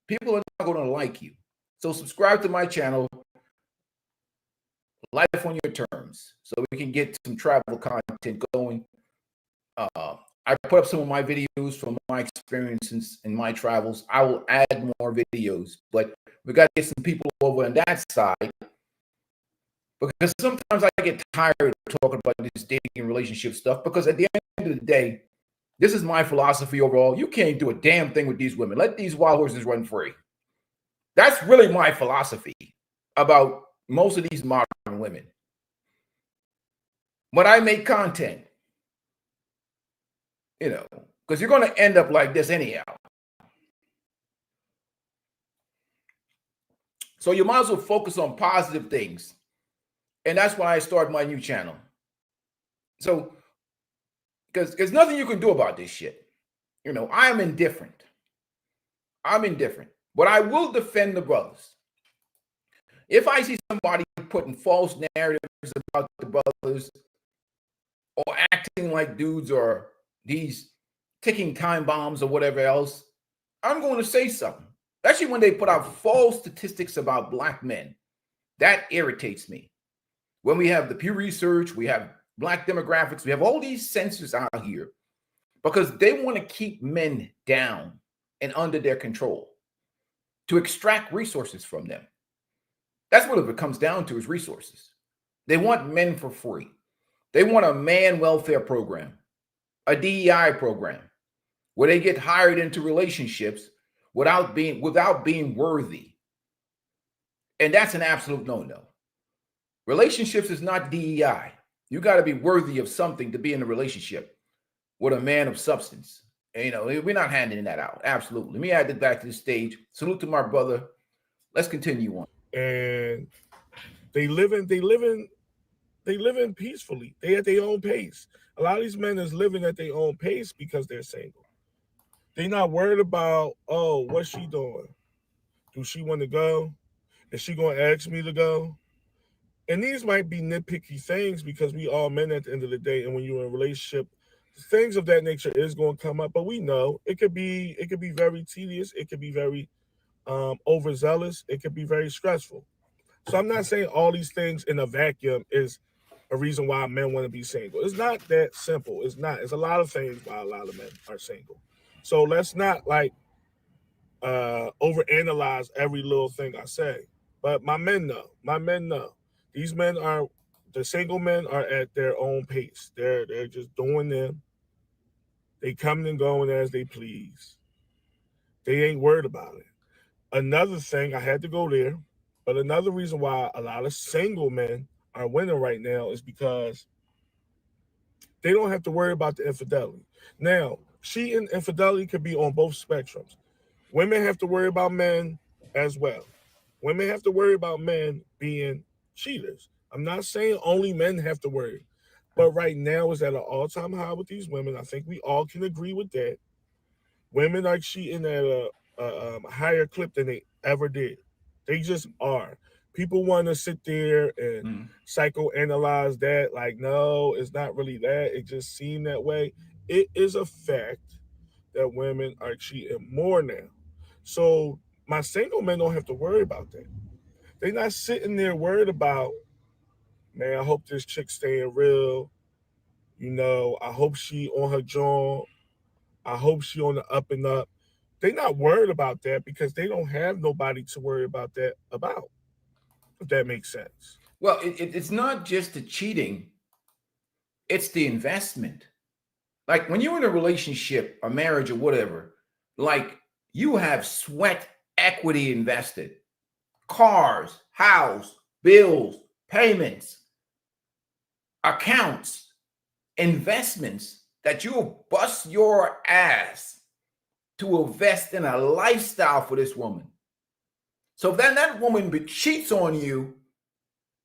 people are not going to like you. So subscribe to my channel, Life on Your Terms, so we can get some travel content going. I put up some of my videos from my experiences in my travels. I will add more videos, but we got to get some people over on that side, because sometimes I get tired of talking about this dating and relationship stuff, because at the end of the day, this is my philosophy overall. You can't do a damn thing with these women. Let these wild horses run free. That's really my philosophy about most of these modern women. But I make content, because you're going to end up like this anyhow. So you might as well focus on positive things. And that's why I started my new channel. So, because there's nothing you can do about this shit. You know, I am indifferent. I'm indifferent. But I will defend the brothers. If I see somebody putting false narratives about the brothers or acting like dudes or these ticking time bombs or whatever else, I'm going to say something. Especially when they put out false statistics about black men. That irritates me. When we have the Pew Research, we have black demographics, we have all these census out here because they want to keep men down and under their control to extract resources from them. That's what it comes down to, is resources. They want men for free. They want a man welfare program, a DEI program, where they get hired into relationships without being worthy. And that's an absolute no-no. Relationships is not DEI. You got to be worthy of something to be in a relationship with a man of substance. And, you know, we're not handing that out. Absolutely. Let me add it back to the stage. Salute to my brother. Let's continue on. And they live in peacefully. They at their own pace. A lot of these men is living at their own pace because they're single. They're not worried about, oh, what's she doing? Do she want to go? Is she going to ask me to go? And these might be nitpicky things because we all men at the end of the day. And when you're in a relationship, things of that nature is going to come up. But we know it could be very tedious. It could be very overzealous. It could be very stressful. So I'm not saying all these things in a vacuum is a reason why men want to be single. It's not that simple. It's not. It's a lot of things why a lot of men are single. So let's not like overanalyze every little thing I say. But my men know. My men know. These men are, the single men are at their own pace. They're just doing them. They coming and going as they please. They ain't worried about it. Another thing, I had to go there, but another reason why a lot of single men are winning right now is because they don't have to worry about the infidelity. Now, cheating, infidelity could be on both spectrums. Women have to worry about men as well. Women have to worry about men being cheaters. I'm not saying only men have to worry, but right now is at an all-time high with these women. I think we all can agree with that. Women are cheating at a higher clip than they ever did. They just are. People want to sit there and psychoanalyze that. Like, no, it's not really that. It just seemed that way. It is a fact that women are cheating more now. So my single men don't have to worry about that. They're not sitting there worried about, man, I hope this chick's staying real. You know, I hope she on her jaw. I hope she on the up and up. They're not worried about that because they don't have nobody to worry about that about, if that makes sense. Well, it's not just the cheating. It's the investment. Like when you're in a relationship, a marriage or whatever, like you have sweat equity invested. Cars, house, bills, payments, accounts, investments that you'll bust your ass to invest in a lifestyle for this woman. So then that woman cheats on you,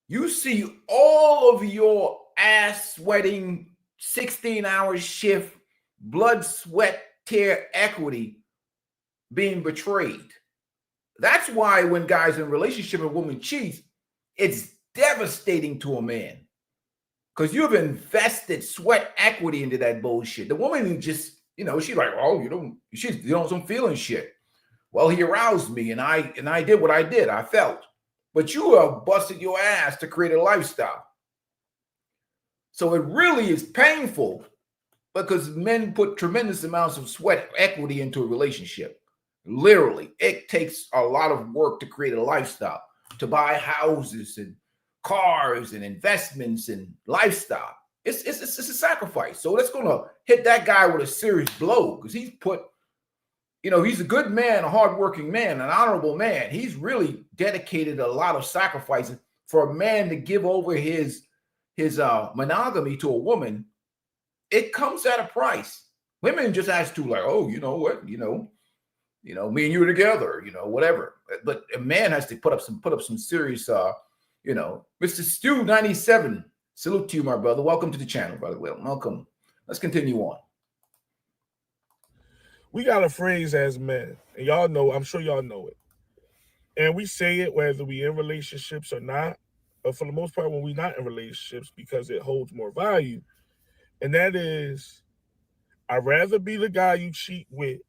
you see all of your ass sweating 16-hour shift, blood, sweat, tear equity being betrayed. That's why when guys in a relationship and a woman cheats, it's devastating to a man because you've invested sweat equity into that bullshit. The woman just, you know, she's like, oh, you don't some feeling shit. Well, he aroused me and I did what I did. I felt. But you have busted your ass to create a lifestyle. So it really is painful because men put tremendous amounts of sweat equity into a relationship. Literally, it takes a lot of work to create a lifestyle, to buy houses and cars and investments and lifestyle. It's a sacrifice. So that's going to hit that guy with a serious blow because he's put, you know, he's a good man, a hardworking man, an honorable man. He's really dedicated a lot of sacrifices for a man to give over his monogamy to a woman. It comes at a price. Women just ask to like, oh, you know what, you know, me and you are together, you know, whatever. But a man has to put up some serious You know, Mr. Stu 97. Salute to you, my brother. Welcome to the channel, brother Will. Welcome. Let's continue on. We got a phrase as men, and y'all know, I'm sure y'all know it. And we say it whether we in relationships or not, but for the most part, when we're not in relationships, because it holds more value. And that is, I'd rather be the guy you cheat with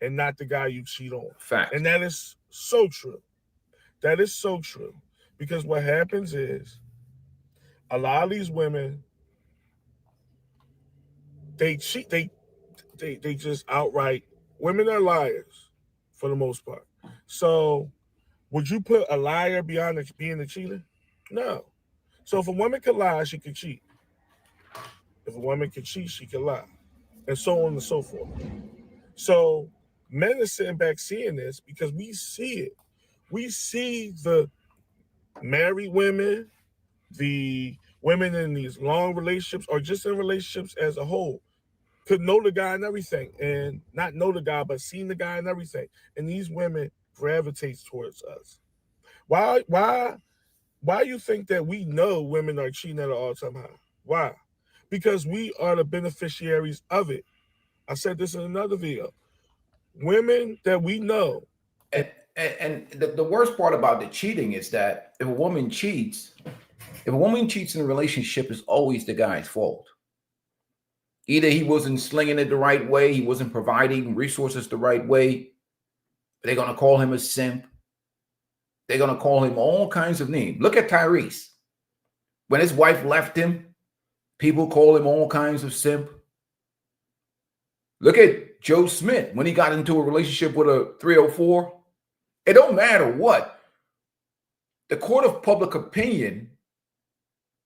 and not the guy you cheat on. Fact. And that is so true. That is so true. Because what happens is, a lot of these women, they cheat, they just outright, women are liars for the most part. So would you put a liar beyond being a cheater? No. So if a woman could lie, she could cheat. If a woman could cheat, she could lie. And so on and so forth. So men are sitting back seeing this because we see it. We see the married women, the women in these long relationships, or just in relationships as a whole, could know the guy and everything, and not know the guy, but seen the guy and everything. And these women gravitate towards us. Why you think that we know women are cheating at an all-time high? Why? Because we are the beneficiaries of it. I said this in another video. Women that we know. And the worst part about the cheating is that if a woman cheats in a relationship, it's always the guy's fault. Either he wasn't slinging it the right way, he wasn't providing resources the right way. They're going to call him a simp. They're going to call him all kinds of names. Look at Tyrese. When his wife left him, people call him all kinds of simp. Look at Joe Smith when he got into a relationship with a 304. It don't matter what. The court of public opinion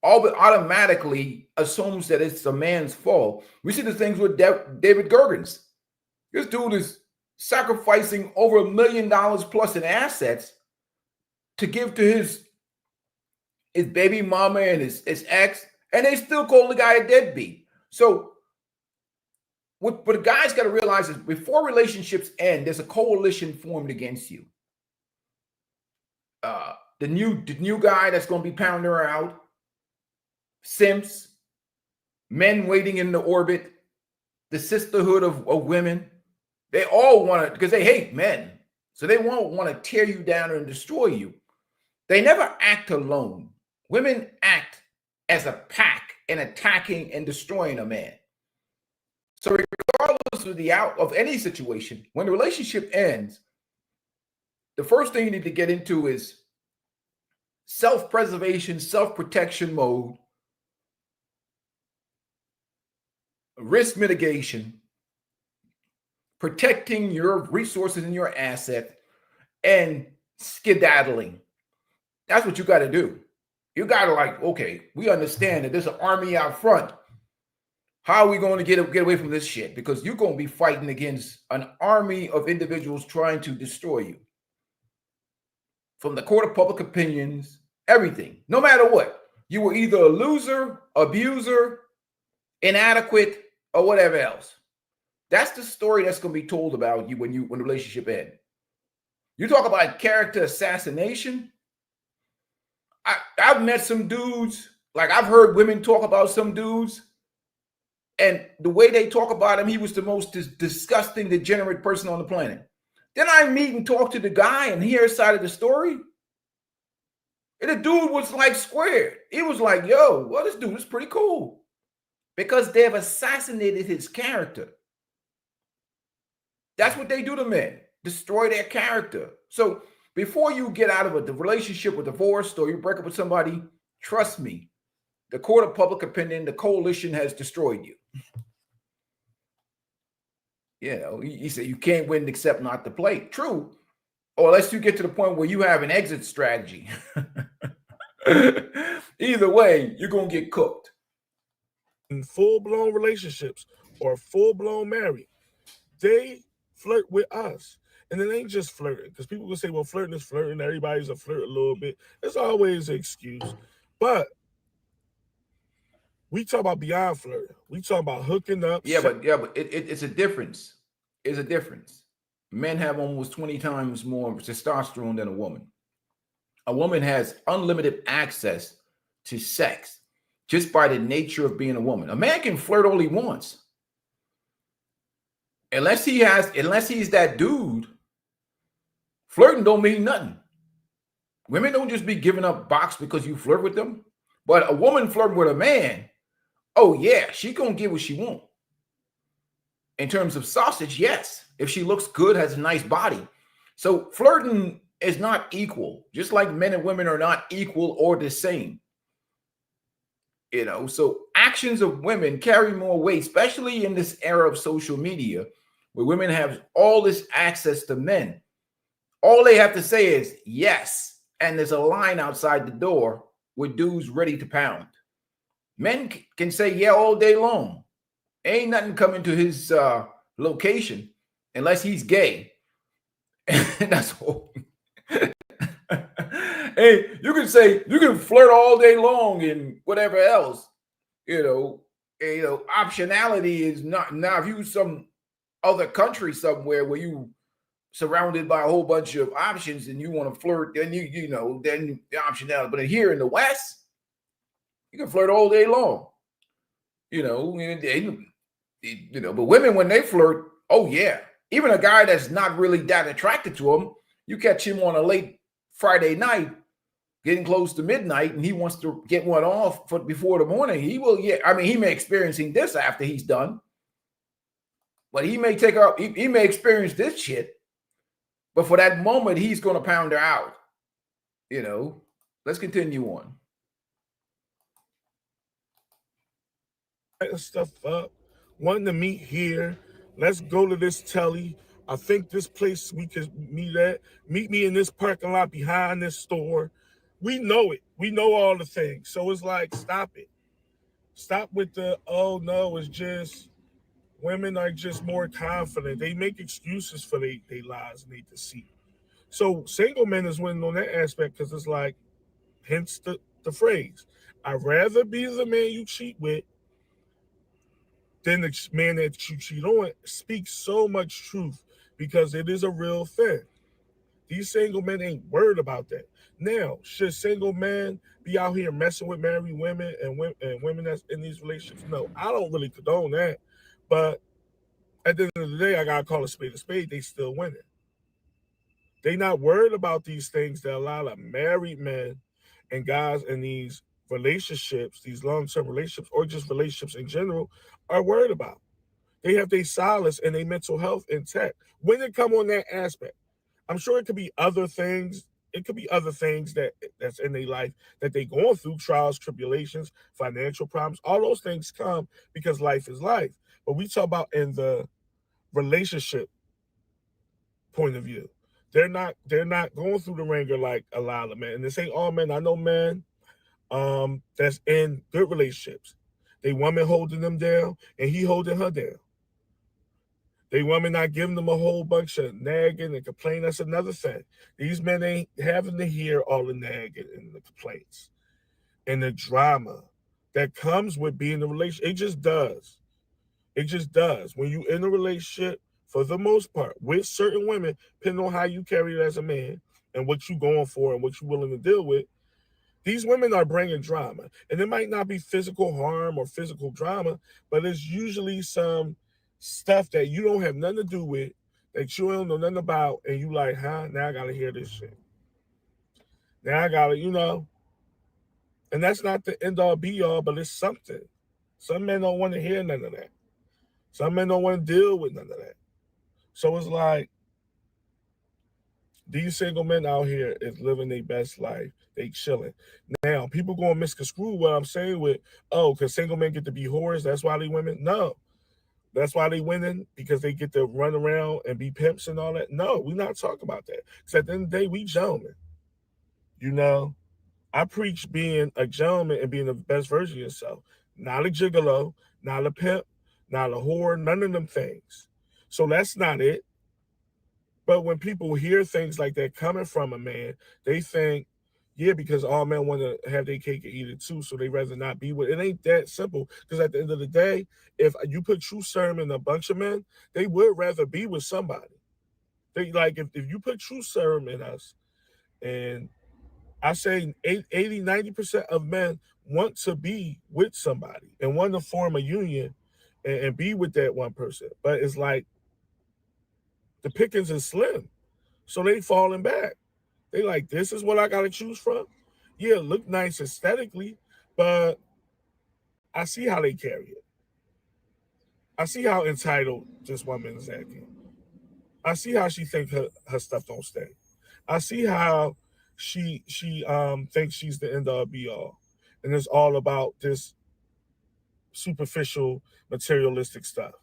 automatically assumes that it's a man's fault. We see the things with David Gergens. This dude is sacrificing over $1 million plus in assets to give to his baby mama and his ex, and they still call the guy a deadbeat. So what the guys got to realize is before relationships end, there's a coalition formed against you. The new guy that's going to be pounding her out, simps, men waiting in the orbit, the sisterhood of women. They all want to, because they hate men. So they won't want to tear you down and destroy you. They never act alone. Women act as a pack in attacking and destroying a man. So regardless of any situation, when the relationship ends, the first thing you need to get into is self-preservation, self-protection mode, risk mitigation, protecting your resources and your asset, and skedaddling. That's what you got to do. You got to okay, we understand that there's an army out front. How are we going to get away from this shit? Because you're going to be fighting against an army of individuals trying to destroy you. From the court of public opinions, everything, no matter what. You were either a loser, abuser, inadequate, or whatever else. That's the story that's going to be told about you when the relationship ends. You talk about character assassination. I've met some dudes, I've heard women talk about some dudes, and the way they talk about him, he was the most disgusting, degenerate person on the planet. Then I meet and talk to the guy and hear his side of the story. And the dude was squared. He was like, yo, well, this dude is pretty cool. Because they've assassinated his character. That's what they do to men. Destroy their character. So before you get out of the relationship with divorce or you break up with somebody, trust me, the court of public opinion, the coalition has destroyed you. You know, he said you can't win except not to play. True. Or unless you get to the point where you have an exit strategy. Either way, you're going to get cooked. In full-blown relationships or full-blown married, they flirt with us. And it ain't just flirting, because people will say, well, flirting is flirting. Everybody's a flirt a little bit. There's always an excuse. But we talk about beyond flirting. We talk about hooking up. Yeah, but it's a difference. It's a difference. Men have almost 20 times more testosterone than a woman. a woman has unlimited access to sex just by the nature of being a woman. A man can flirt all he wants. Unless he's that dude, flirting don't mean nothing. Women don't just be giving up box because you flirt with them. But a woman flirting with a man, oh yeah, she gonna get what she want. In terms of sausage, yes. If she looks good, has a nice body. So flirting is not equal, just like men and women are not equal or the same. You know, so actions of women carry more weight, especially in this era of social media, where women have all this access to men. All they have to say is yes, and there's a line outside the door with dudes ready to pound. Men can say yeah all day long. Ain't nothing coming to his location unless he's gay. And that's all. Hey, you can flirt all day long and whatever else. Optionality is not. Now, if you some other country somewhere where you surrounded by a whole bunch of options and you want to flirt, then then the optionality. But here in the West, you can flirt all day long. But women, when they flirt, oh yeah, even a guy that's not really that attracted to him, you catch him on a late Friday night, getting close to midnight, and he wants to get one off before the morning. He will, yeah. I mean, he may experiencing this after he's done, but he may he may experience this shit. But for that moment, he's going to pound her out. Let's continue on. Stuff up, wanting to meet here. Let's go to this telly. I think this place we could meet at. Meet me in this parking lot behind this store. We know it. We know all the things. So it's like, stop it. Stop with the, oh no, it's just women are just more confident. They make excuses for their lies and they deceit. So single men is winning on that aspect because it's like, hence the phrase, I'd rather be the man you cheat with than the man that you cheat on. Speaks so much truth because it is a real thing. These single men ain't worried about that. Now, should single men be out here messing with married women and women that's in these relationships? No, I don't really condone that. But at the end of the day, I gotta call a spade a spade. They still winning. They not worried about these things that a lot of married men and guys in these relationships, these long-term relationships, or just relationships in general, are worried about. They have their solace and their mental health intact. When it come on that aspect, I'm sure it could be other things. It could be other things that's in their life that they going through, trials, tribulations, financial problems. All those things come because life is life. But we talk about in the relationship point of view. They're not going through the ringer like a lot of men. And this ain't all men. I know men that's in good relationships. They woman holding them down and he holding her down. They women not giving them a whole bunch of nagging and complaining. That's another thing. These men ain't having to hear all the nagging and the complaints and the drama that comes with being in a relationship. It just does. It just does. When you in a relationship, for the most part, with certain women, depending on how you carry it as a man and what you going for and what you're willing to deal with, these women are bringing drama. And it might not be physical harm or physical drama, but it's usually some stuff that you don't have nothing to do with, that you don't know nothing about, and you like, huh? Now I gotta hear this shit. Now I gotta, and that's not the end all be all, but it's something. Some men don't want to hear none of that. Some men don't want to deal with none of that. So it's like, these single men out here is living their best life. They chilling. Now, people going to misconstrue what I'm saying with, because single men get to be whores, that's why they women? No. That's why they winning, because they get to run around and be pimps and all that? No, we're not talking about that. Because at the end of the day, we gentlemen. I preach being a gentleman and being the best version of yourself. Not a gigolo, not a pimp, not a whore, none of them things. So that's not it. But when people hear things like that coming from a man, they think, yeah, because all men want to have their cake and eat it too, so they rather not be with it. It ain't that simple. Because at the end of the day, if you put truth serum in a bunch of men, they would rather be with somebody. They like if you put truth serum in us, and I say 80, 90% of men want to be with somebody and want to form a union and be with that one person. But it's like the pickings is slim. So they falling back. They like, this is what I got to choose from. Yeah, look nice aesthetically, but I see how they carry it. I see how entitled this woman is acting. I see how she thinks her stuff don't stay. I see how she thinks she's the end all be all. And it's all about this superficial materialistic stuff.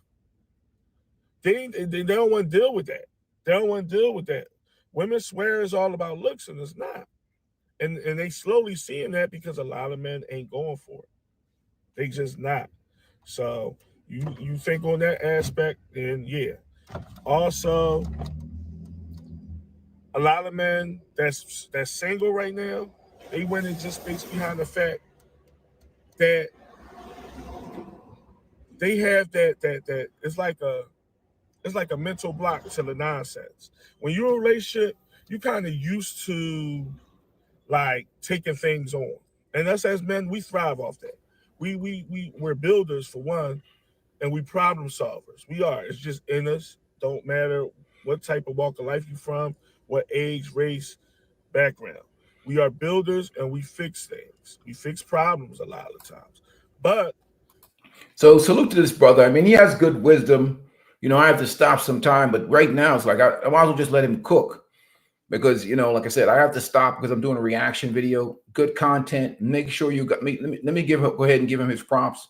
They don't want to deal with that. They don't want to deal with that. Women swear it's all about looks, and it's not. And they slowly seeing that because a lot of men ain't going for it. They just not. So you think on that aspect, then yeah. Also, a lot of men that's single right now, they went in just based behind the fact that they have that it's like a mental block to the nonsense. When you're in a relationship, you kind of used to like taking things on. And us as men, we thrive off that. We're builders for one, and we problem solvers. We are. It's just in us. Don't matter what type of walk of life you're from, what age, race, background. We are builders and we fix things. We fix problems a lot of times. But so salute to this brother. I mean, he has good wisdom. You know, I have to stop sometime, but right now it's like I might as well just let him cook. Because, you know, like I said, I have to stop because I'm doing a reaction video. Good content. Make sure you got me. Let me go ahead and give him his props.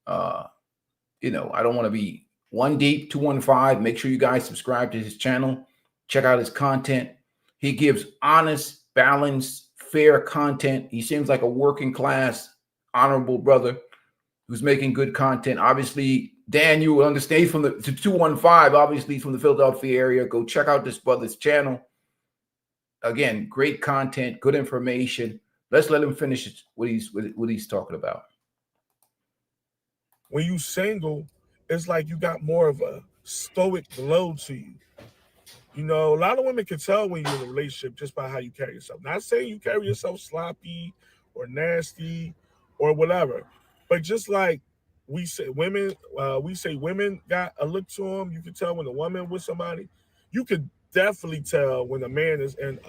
You know, I don't want to be one deep, 215. Make sure you guys subscribe to his channel. Check out his content. He gives honest, balanced, fair content. He seems like a working class, honorable brother who's making good content. Obviously, Dan, you will understand. He's from the 215. Obviously, he's from the Philadelphia area. Go check out this brother's channel. Again, great content, good information. Let's let him finish what he's talking about. When you single, it's like you got more of a stoic glow to you. You know, a lot of women can tell when you're in a relationship just by how you carry yourself. Not saying you carry yourself sloppy or nasty or whatever, but just like we say women got a look to them. You can tell when a woman with somebody. You could definitely tell when a man is in.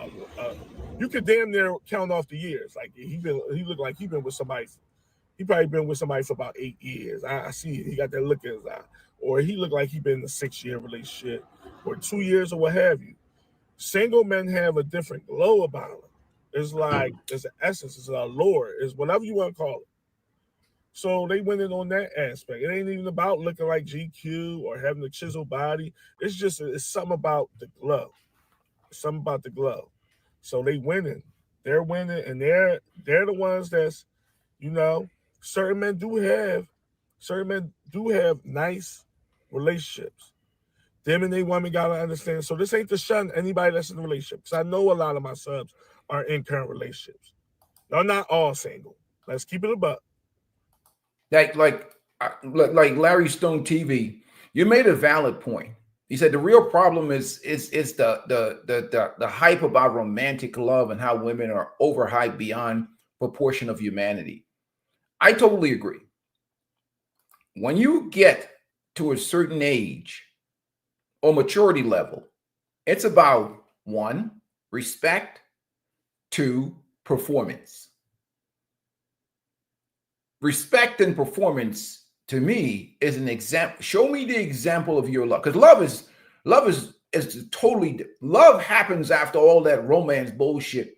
You could damn near count off the years. Like he looked like he been with somebody. He probably been with somebody for about 8 years. I see it. He got that look in his eye. Or he looked like he been in a 6-year relationship or 2 years or what have you. Single men have a different glow about them. It's like, it's an essence, it's an allure, it's whatever you want to call it. So they went in on that aspect. It ain't even about looking like GQ or having a chiseled body. It's something about the glow. It's something about the glow. So they winning. They're winning, and they're the ones that's, you know, certain men do have nice relationships. Them and they women gotta understand. So this ain't to shun anybody that's in a relationship. Because I know a lot of my subs are in current relationships. They're not all single. Let's keep it a buck. Like Larry Stone TV, you made a valid point. He said the real problem is the hype about romantic love and how women are overhyped beyond proportion of humanity. I totally agree. When you get to a certain age or maturity level, it's about 1, respect, 2, performance. Respect and performance to me is an example. Show me the example of your love, because love is totally. Love happens after all that romance bullshit.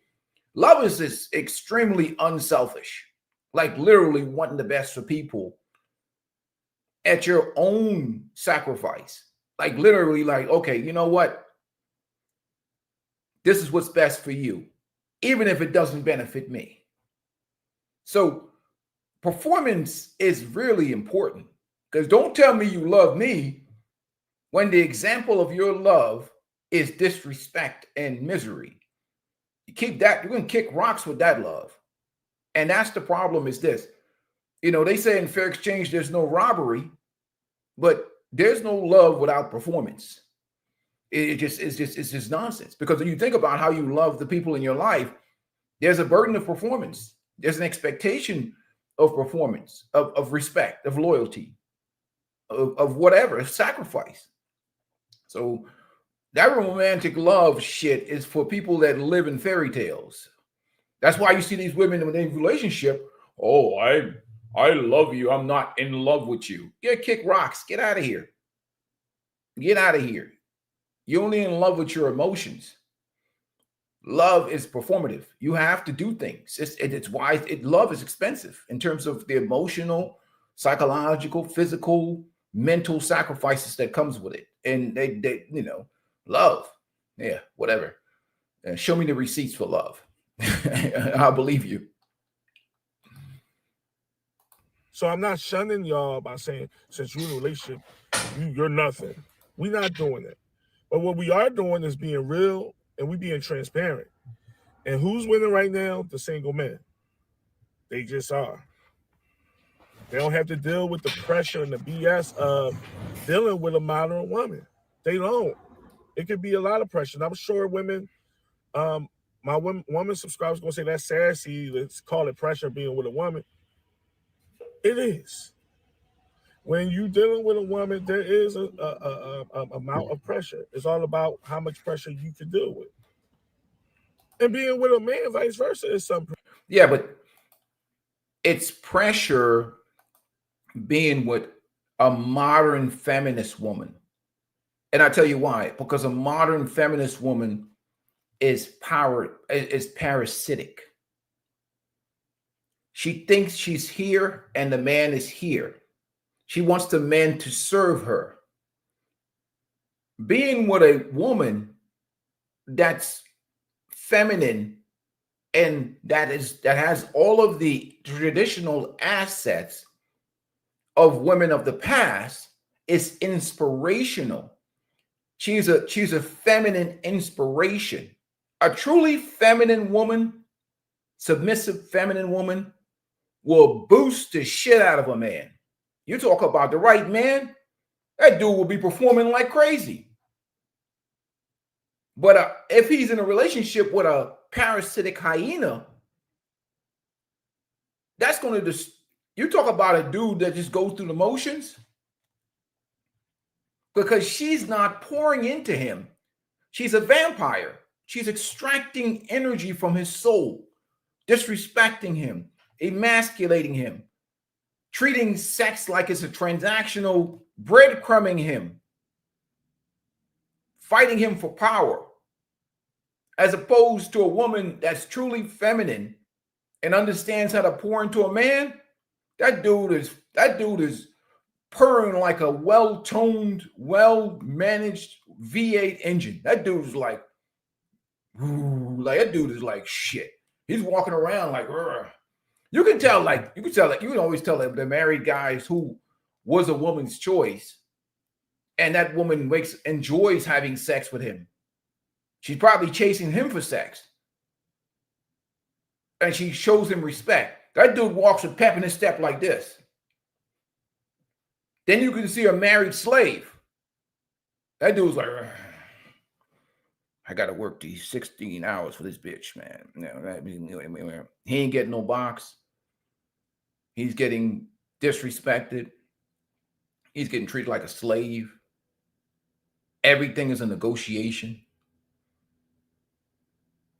Love is this extremely unselfish, like literally wanting the best for people at your own sacrifice. Like literally, like, okay, you know what? This is what's best for you, even if it doesn't benefit me. So performance is really important, because don't tell me you love me when the example of your love is disrespect and misery. You keep that, you're going to kick rocks with that love. And that's the problem is this. You know, they say in fair exchange, there's no robbery, but there's no love without performance. It's just nonsense. Because when you think about how you love the people in your life, There's a burden of performance. There's an expectation of performance, of respect, of loyalty, of whatever, sacrifice. So that romantic love shit is for people that live in fairy tales. That's why you see these women in a relationship. Oh, I love you. I'm not in love with you. Yeah, kick rocks. Get out of here. Get out of here. You're only in love with your emotions. Love is performative. You have to do things. It's why love is expensive in terms of the emotional, psychological, physical, mental sacrifices that comes with it. And they love. Yeah, whatever. Show me the receipts for love. I'll believe you. So I'm not shunning y'all by saying since you're in a relationship, you're nothing. We're not doing it. But what we are doing is being real and we being transparent. And who's winning right now? The single men. They just are. They don't have to deal with the pressure and the BS of dealing with a modern woman. They don't. It could be a lot of pressure. And I'm sure women, my woman subscribers going to say that's sassy. Let's call it pressure being with a woman. It is. When you're dealing with a woman, there is a amount of pressure. It's all about how much pressure you can deal with. And being with a man, vice versa, is something. Yeah, but it's pressure being with a modern feminist woman. And I tell you why. Because a modern feminist woman is parasitic. She thinks she's here and the man is here. She wants the man to serve her. Being with a woman that's feminine and that has all of the traditional assets of women of the past is inspirational. She's a feminine inspiration. A truly feminine woman, submissive feminine woman, will boost the shit out of a man. You talk about the right man, that dude will be performing like crazy. But if he's in a relationship with a parasitic hyena, that's going to just, you talk about a dude that just goes through the motions, because she's not pouring into him. She's a vampire. She's extracting energy from his soul, disrespecting him, emasculating him, treating sex like it's a transactional, breadcrumbing him, fighting him for power, as opposed to a woman that's truly feminine and understands how to pour into a man. That dude is purring like a well-toned, well-managed V8 engine. That dude's like that dude is like shit. He's walking around like, "Rrr." You can always tell the married guys who was a woman's choice, and that woman enjoys having sex with him. She's probably chasing him for sex, and she shows him respect. That dude walks with pep in his step like this. Then you can see a married slave. That dude's like, I got to work these 16 hours for this bitch, man. He ain't getting no box. He's getting disrespected. He's getting treated like a slave. Everything is a negotiation.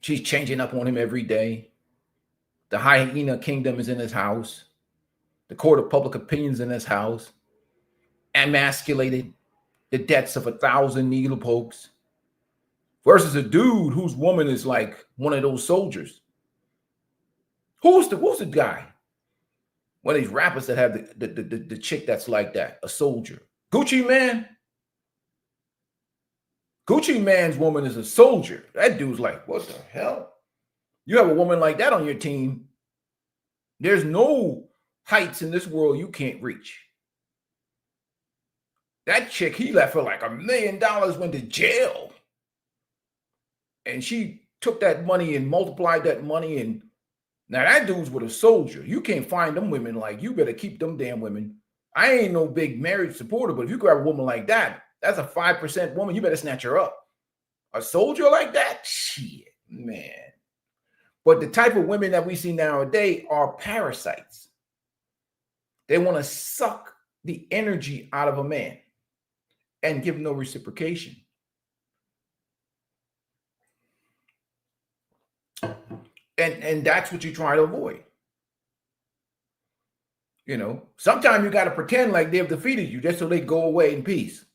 She's changing up on him every day. The hyena kingdom is in his house. The court of public opinion is in his house. Emasculated, the depths of 1,000 needle pokes, versus a dude whose woman is like one of those soldiers. Who's the guy? One of these rappers that have the chick that's like that, a soldier. Gucci Mane. Gucci Mane's woman is a soldier. That dude's like, what the hell? You have a woman like that on your team, there's no heights in this world you can't reach. That chick he left for like $1 million, went to jail. And she took that money and multiplied that money. And now that dude's with a soldier. You can't find them women like, you better keep them damn women. I ain't no big marriage supporter, but if you grab a woman like that, that's a 5% woman, you better snatch her up. A soldier like that? Shit, man. But the type of women that we see nowadays are parasites. They want to suck the energy out of a man and give no reciprocation. And that's what you try to avoid. You know, sometimes you got to pretend like they've defeated you just so they go away in peace.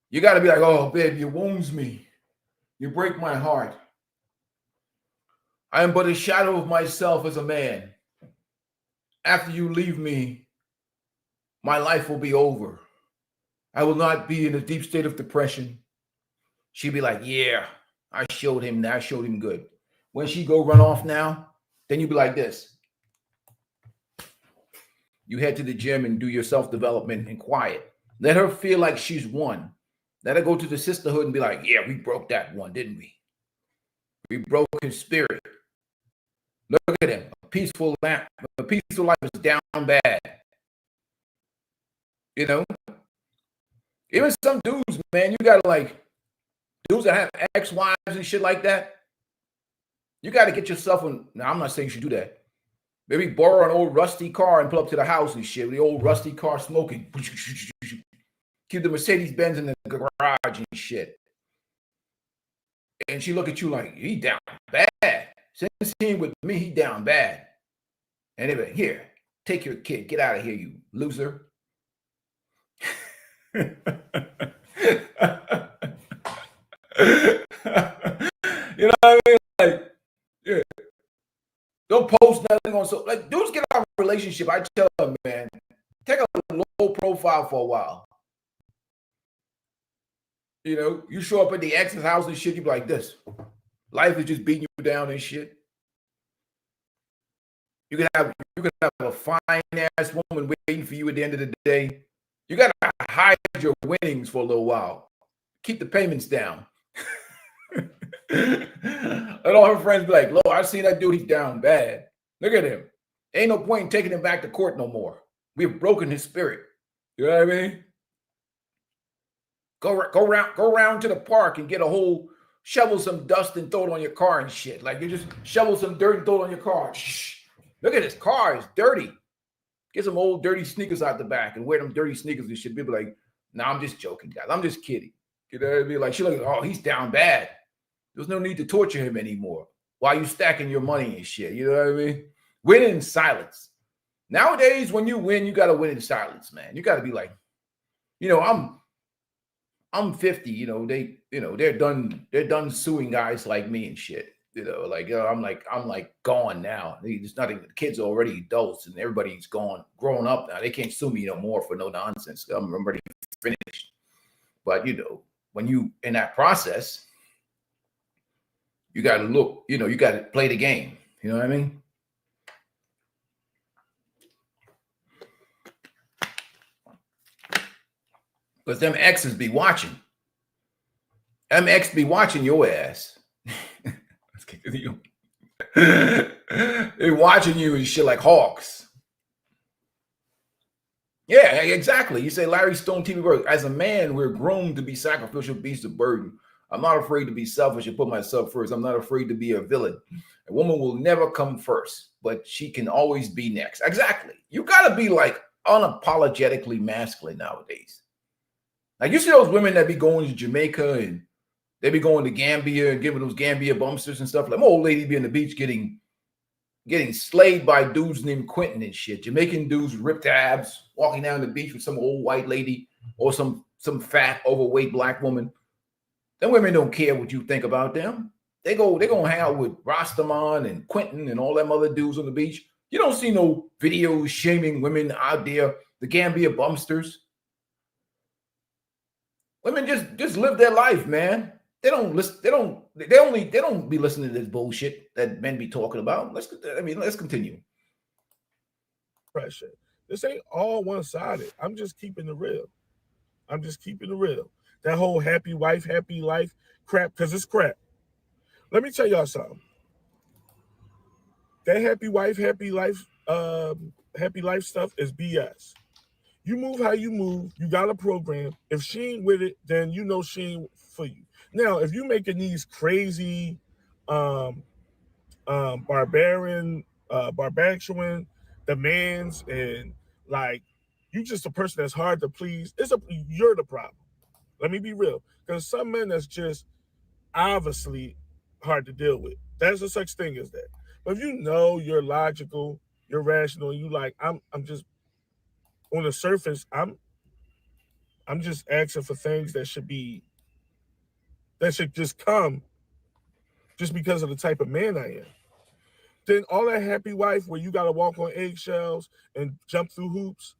You got to be like, oh, babe, you wounds me. You break my heart. I am but a shadow of myself as a man. After you leave me, my life will be over. I will not be in a deep state of depression. She'd be like, yeah, I showed him that. I showed him good. When she go run off now, then you be like this. You head to the gym and do your self-development in quiet. Let her feel like she's won. Let her go to the sisterhood and be like, yeah, we broke that one, didn't we? We broke his spirit. Look at him. A peaceful life is down bad. You know? Even some dudes, man, you got to like, dudes that have ex-wives and shit like that, you got to get yourself on. Now, I'm not saying you should do that. Maybe borrow an old rusty car and pull up to the house and shit with the old rusty car smoking. Keep the Mercedes-Benz in the garage and shit. And she look at you like, he down bad. Since he ain't with me, he down bad. And they be like, here, take your kid. Get out of here, you loser. You know what I mean? Like, yeah. Don't post nothing on so like dudes get out of a relationship. I tell them, man, take a low profile for a while. You know, you show up at the ex's house and shit, you be like this. Life is just beating you down and shit. You can have a fine ass woman waiting for you at the end of the day. You gotta hide your winnings for a little while. Keep the payments down. And all her friends be like, "Lo, I seen that dude. He's down bad. Look at him. Ain't no point in taking him back to court no more. We've broken his spirit." You know what I mean? Go around to the park and get a whole shovel some dust and throw it on your car and shit. Like you just shovel some dirt and throw it on your car. Shh. Look at this car. It's dirty. Get some old dirty sneakers out the back and wear them dirty sneakers and shit. People like, "Nah, I'm just joking, guys. I'm just kidding." You know what I mean? Like she look, "Oh, he's down bad. There's no need to torture him anymore while you stacking your money and shit." You know what I mean? Win in silence. Nowadays, when you win, you got to win in silence, man. You got to be like, you know, I'm 50. You know, they're done suing guys like me and shit. You know, like I'm like gone now. It's not even the kids are already adults and everybody's grown up now. They can't sue me no more for no nonsense. I'm already finished. But you know, when you in that process, you got to look. You know, you got to play the game. You know what I mean? Because them exes be watching. Them ex be watching your ass. They're watching you and shit like hawks. Yeah, exactly. You say Larry Stone TV work. As a man, we're groomed to be sacrificial beasts of burden. I'm not afraid to be selfish and put myself first. I'm not afraid to be a villain. A woman will never come first, but she can always be next. Exactly. You got to be like unapologetically masculine nowadays. Like you see those women that be going to Jamaica and they be going to Gambia and giving those Gambia bumpsters and stuff. Like my old lady be on the beach getting slayed by dudes named Quentin and shit. Jamaican dudes, ripped abs, walking down the beach with some old white lady or some fat, overweight black woman. Them women don't care what you think about them. They gonna hang out with Rastaman and Quentin and all them other dudes on the beach. You don't see no videos shaming women out there, the Gambia bumpsters. Women just live their life, man. They don't listen. They don't be listening to this bullshit that men be talking about. Let's continue. Pressure. This ain't all one-sided. I'm just keeping it real. That whole happy wife, happy life crap, because it's crap. Let me tell y'all something. That happy wife, happy life stuff is BS. You move how you move. You got a program. If she ain't with it, then you know she ain't for you. Now, if you making these crazy Barbarian demands, and like you just a person that's hard to please. You're the problem. Let me be real, because some men that's just obviously hard to deal with. There's no such thing as that. But if you know you're logical, you're rational, and you like, I'm just on the surface, I'm just asking for things that should just come just because of the type of man I am. Then all that happy wife where you got to walk on eggshells and jump through hoops,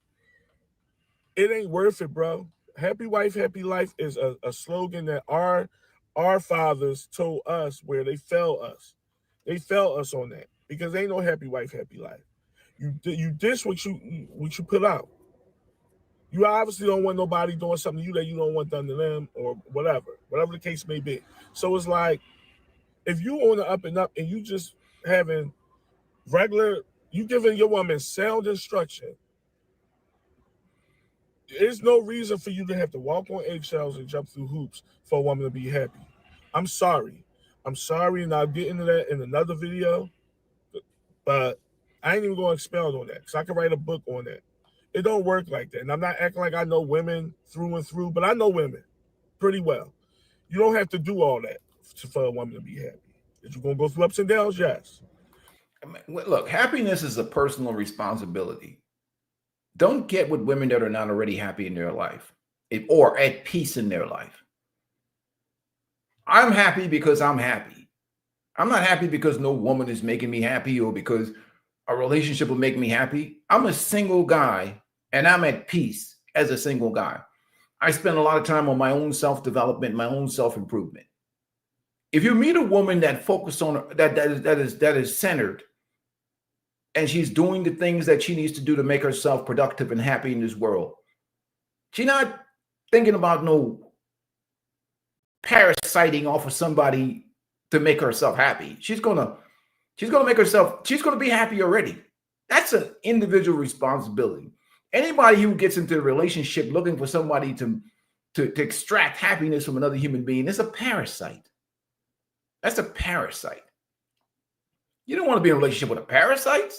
it ain't worth it, bro. Happy wife, happy life is a slogan that our fathers told us where they failed us. They failed us on that because ain't no happy wife, happy life. You dish what you put out. You obviously don't want nobody doing something to you that you don't want done to them or whatever the case may be. So it's like, if you on the up and up and you just having you giving your woman sound instruction, there's no reason for you to have to walk on eggshells and jump through hoops for a woman to be happy. I'm sorry, and I'll get into that in another video, but I ain't even going to expound on that because I can write a book on that. It don't work like that. And I'm not acting like I know women through and through, but I know women pretty well. You don't have to do all that for a woman to be happy. Is you going to go through ups and downs? Yes. Look, happiness is a personal responsibility. Don't get with women that are not already happy in their life or at peace in their life. I'm happy because I'm happy. I'm not happy because no woman is making me happy or because a relationship will make me happy. I'm a single guy and I'm at peace as a single guy. I spend a lot of time on my own self-development, my own self-improvement. If you meet a woman that focuses on that is centered, and she's doing the things that she needs to do to make herself productive and happy in this world, she's not thinking about no parasiting off of somebody to make herself happy. She's gonna be happy already. That's an individual responsibility. Anybody who gets into a relationship looking for somebody to extract happiness from another human being is a parasite. That's a parasite. You don't want to be in a relationship with a parasite.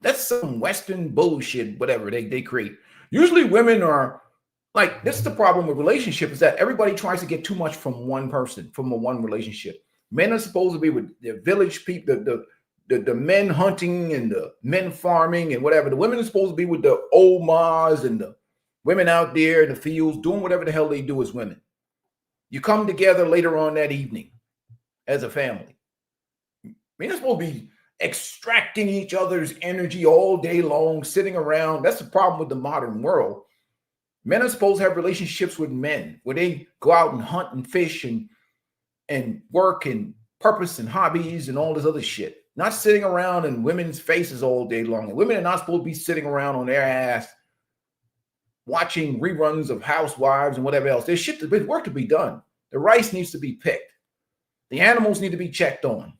That's some Western bullshit, whatever they create. Usually women are like, this is the problem with relationships, is that everybody tries to get too much from one person, from one relationship. Men are supposed to be with their village people, the men hunting and the men farming and whatever. The women are supposed to be with the Omas and the women out there in the fields doing whatever the hell they do as women. You come together later on that evening as a family. We're not supposed to be extracting each other's energy all day long, sitting around. That's the problem with the modern world. Men are supposed to have relationships with men where they go out and hunt and fish and work and purpose and hobbies and all this other shit. Not sitting around in women's faces all day long. And women are not supposed to be sitting around on their ass watching reruns of Housewives and whatever else. There's work to be done. The rice needs to be picked. The animals need to be checked on.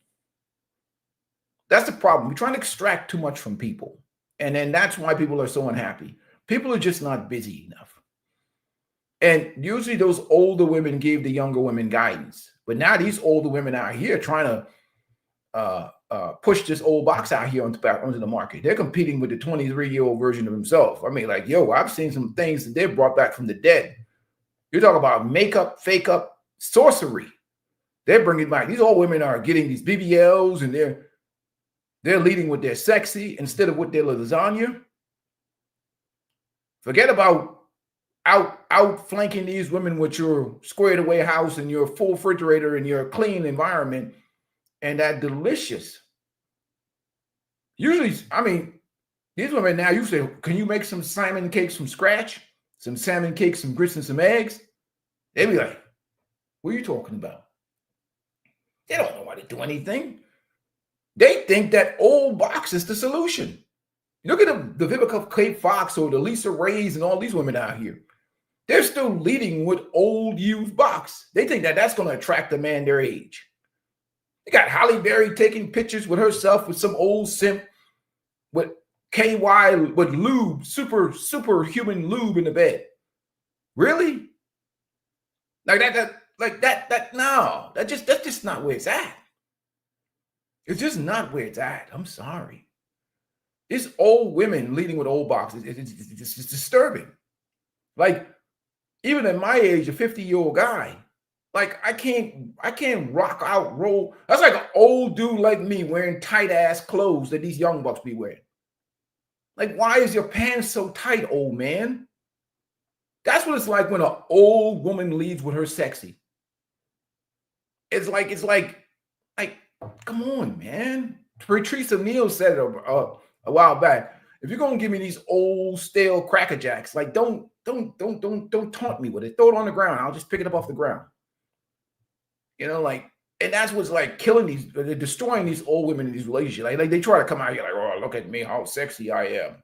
That's the problem. We're trying to extract too much from people. And then that's why people are so unhappy. People are just not busy enough. And usually those older women gave the younger women guidance. But now these older women out here trying to push this old box out here onto the market. They're competing with the 23-year-old version of themselves. I mean, like, yo, I've seen some things that they've brought back from the dead. You're talking about makeup, fake up, sorcery. They're bringing back. These old women are getting these BBLs and they're leading with their sexy instead of with their lasagna. Forget about outflanking these women with your squared away house and your full refrigerator and your clean environment and that delicious. Usually, I mean, these women now, you say, can you make some salmon cakes from scratch? Some salmon cakes, some grits and some eggs? They be like, what are you talking about? They don't know how to do anything. They think that old box is the solution. Look at the Vivica K. Fox or the Lisa Rays and all these women out here. They're still leading with old used box. They think that that's going to attract a man their age. They got Halle Berry taking pictures with herself with some old simp with KY with lube, superhuman lube in the bed. Really? No, that's just not where it's at. It's just not where it's at. I'm sorry. It's old women leading with old boxes. It's disturbing. Like, even at my age, a 50-year-old guy, like I can't rock out, roll. That's like an old dude like me wearing tight ass clothes that these young bucks be wearing. Like, why is your pants so tight, old man? That's what it's like when an old woman leads with her sexy. It's like, come on, man. Patrice O'Neal said it a while back. If you're gonna give me these old stale Cracker Jacks, like don't taunt me with it. Throw it on the ground. I'll just pick it up off the ground. You know, like, and that's what's like killing these, they're destroying these old women in these relationships. Like they try to come out here like, oh, look at me, how sexy I am.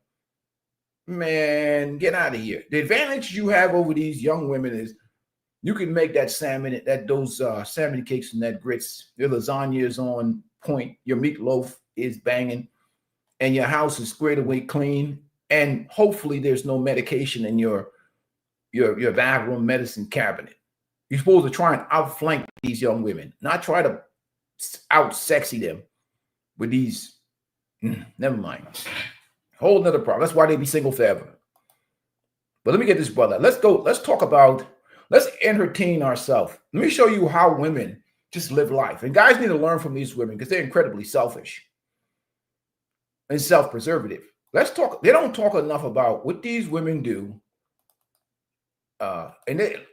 Man, get out of here. The advantage you have over these young women is you can make that salmon, those salmon cakes and that grits. Your lasagna is on point. Your meatloaf is banging, and your house is squared away clean. And hopefully, there's no medication in your bathroom medicine cabinet. You're supposed to try and outflank these young women, not try to out-sexy them with these. Never mind. Whole nother problem. That's why they be single forever. But let me get this, brother. Let's go. Let's talk about. Let's entertain ourselves. Let me show you how women just live life. And guys need to learn from these women because they're incredibly selfish and self-preservative. Let's talk. They don't talk enough about what these women do.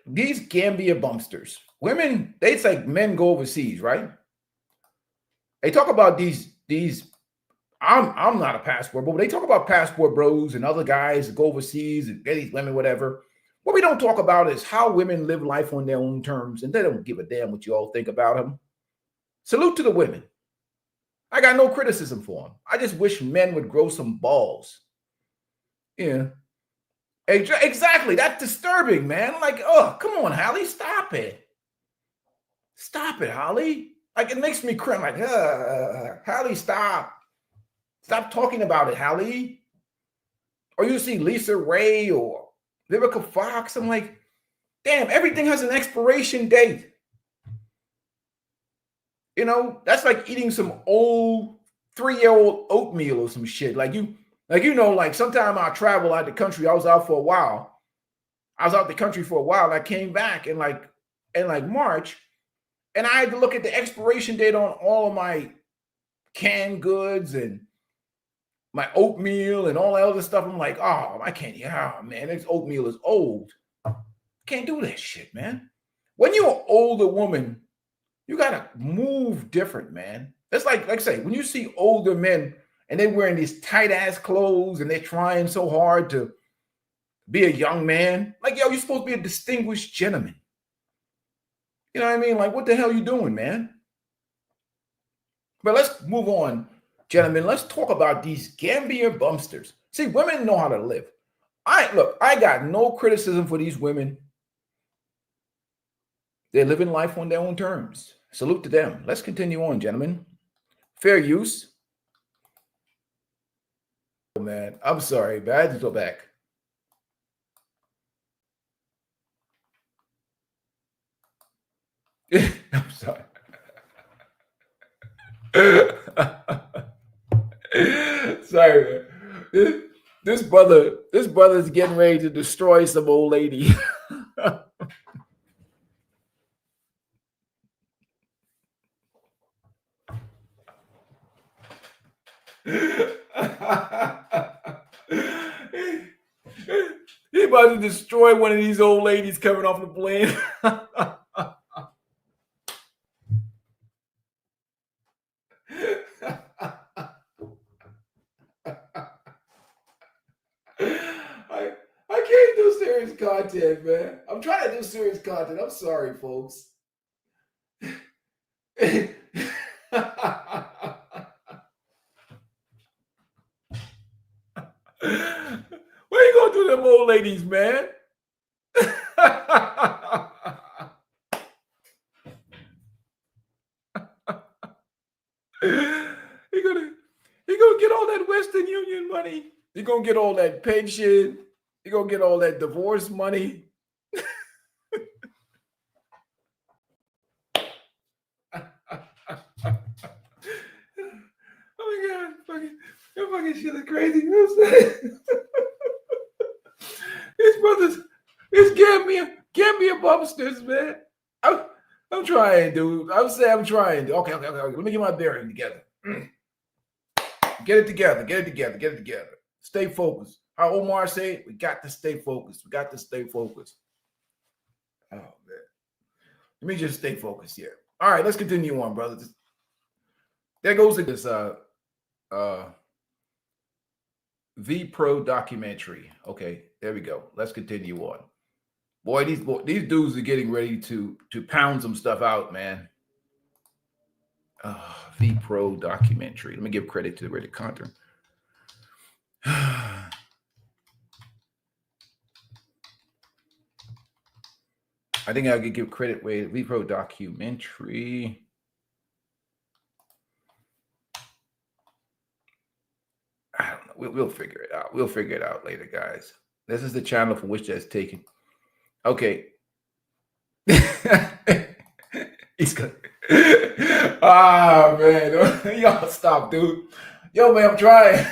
These Gambia bumpsters, women, they say men go overseas, right? They talk about these. I'm not a passport, but they talk about passport bros and other guys that go overseas and get these women, whatever. What we don't talk about is how women live life on their own terms, and they don't give a damn what you all think about them. Salute to the women. I got no criticism for them. I just wish men would grow some balls. Yeah. Exactly. That's disturbing, man. Like, oh, come on, Holly, stop it. Stop it, Holly. Like, it makes me cry. Like, Holly, stop. Stop talking about it, Holly. Or you see Lisa Ray or Vivica Fox. I'm like, damn, everything has an expiration date. You know, that's like eating some old 3-year-old oatmeal or some shit. Like sometime I travel out the country. I was out for a while. I was out the country for a while. I came back in March, and I had to look at the expiration date on all of my canned goods and my oatmeal and all that other stuff. I'm like, oh, I can't. Yeah, man, this oatmeal is old. Can't do that shit, man. When you're an older woman, you gotta move different, man. It's like I say, when you see older men and they're wearing these tight ass clothes and they're trying so hard to be a young man, like, yo, you're supposed to be a distinguished gentleman. You know what I mean? Like, what the hell are you doing, man? But let's move on, gentlemen. Let's talk about these Gambian bumpsters. See, women know how to live. I got no criticism for these women. They're living life on their own terms. Salute to them. Let's continue on, gentlemen. Fair use. Oh, man, I'm sorry, but I had to go back. I'm sorry. Sorry, man. This brother's getting ready to destroy some old lady. He about to destroy one of these old ladies coming off the plane. I can't do serious content, man. I'm trying to do serious content. I'm sorry, folks. What are you gonna do to them old ladies, man? He gonna get all that Western Union money. He gonna get all that pension. He gonna get all that divorce money. fucking shit is crazy. You know what I'm saying? His brothers, it's Gambia bobsters, man. I'm trying, dude. I'm trying. Okay. Let me get my bearing together. Get it together. Stay focused. How Omar said, we got to stay focused. Oh, man. Let me just stay focused here. All right, let's continue on, brothers. There goes this V-Pro documentary. Okay, there we go. Let's continue on. Boy, these dudes are getting ready to pound some stuff out, man. V-Pro documentary. Let me give credit to the Reddit content. I think I could give credit with V-Pro documentary. I don't know. We'll figure it out. We'll figure it out later, guys. This is the channel for which that's taken. Okay. He's good. Ah, man. Y'all stop, dude. Yo, man, I'm trying.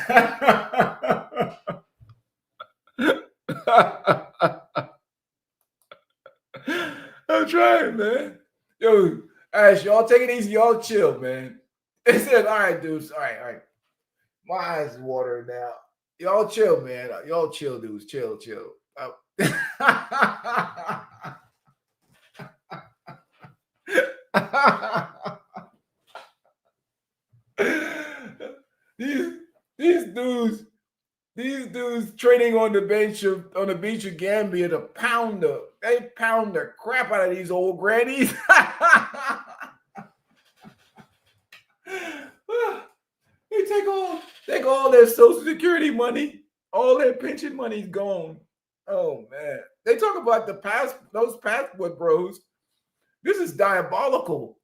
I'm trying, man. Yo, Ash, y'all take it easy. Y'all chill, man. It said, all right, dudes. All right. My eyes are watering now. Y'all chill, man. Y'all chill, dudes. Chill. These dudes training on the beach of Gambia to pound the crap out of these old grannies. They take all their Social Security money, all their pension money's gone. Oh man, they talk about those passport bros. This is diabolical.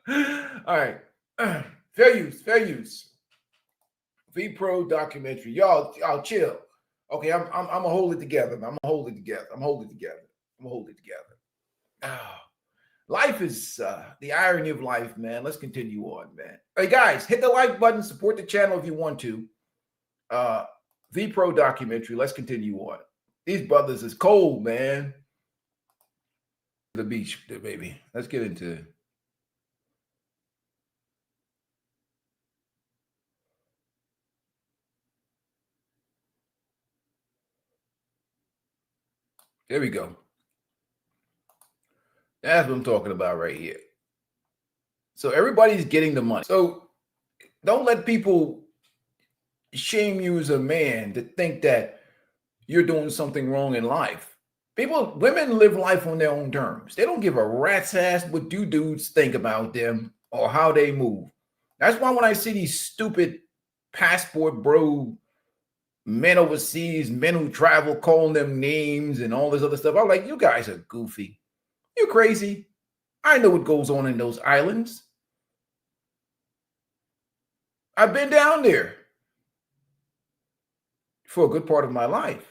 All right, fair use. V-Pro documentary, y'all chill. Okay, I'm gonna hold it together. I'm gonna hold it together. Life is the irony of life, man. Let's continue on, man. Hey guys, hit the like button, support the channel if you want to. V-Pro documentary. Let's continue on. These brothers is cold, man. The beach, baby. Let's get into it. There we go. That's what I'm talking about right here. So everybody's getting the money. So don't let people shame you as a man to think that you're doing something wrong in life. Women live life on their own terms. They don't give a rat's ass what you dudes think about them or how they move. That's why when I see these stupid passport bro men overseas, men who travel, calling them names and all this other stuff, I'm like, you guys are goofy. You're crazy. I know what goes on in those islands. I've been down there for a good part of my life.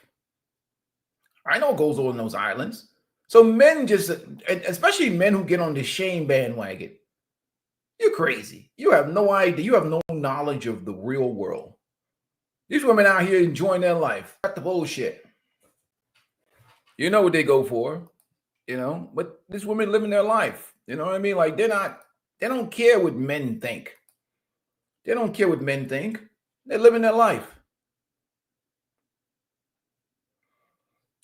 I know what goes on in those islands. So men just, especially men who get on the shame bandwagon, you're crazy. You have no idea. You have no knowledge of the real world. These women out here enjoying their life. Got the bullshit. You know what they go for. But these women living their life. You know what I mean? Like they don't care what men think. They don't care what men think. They're living their life.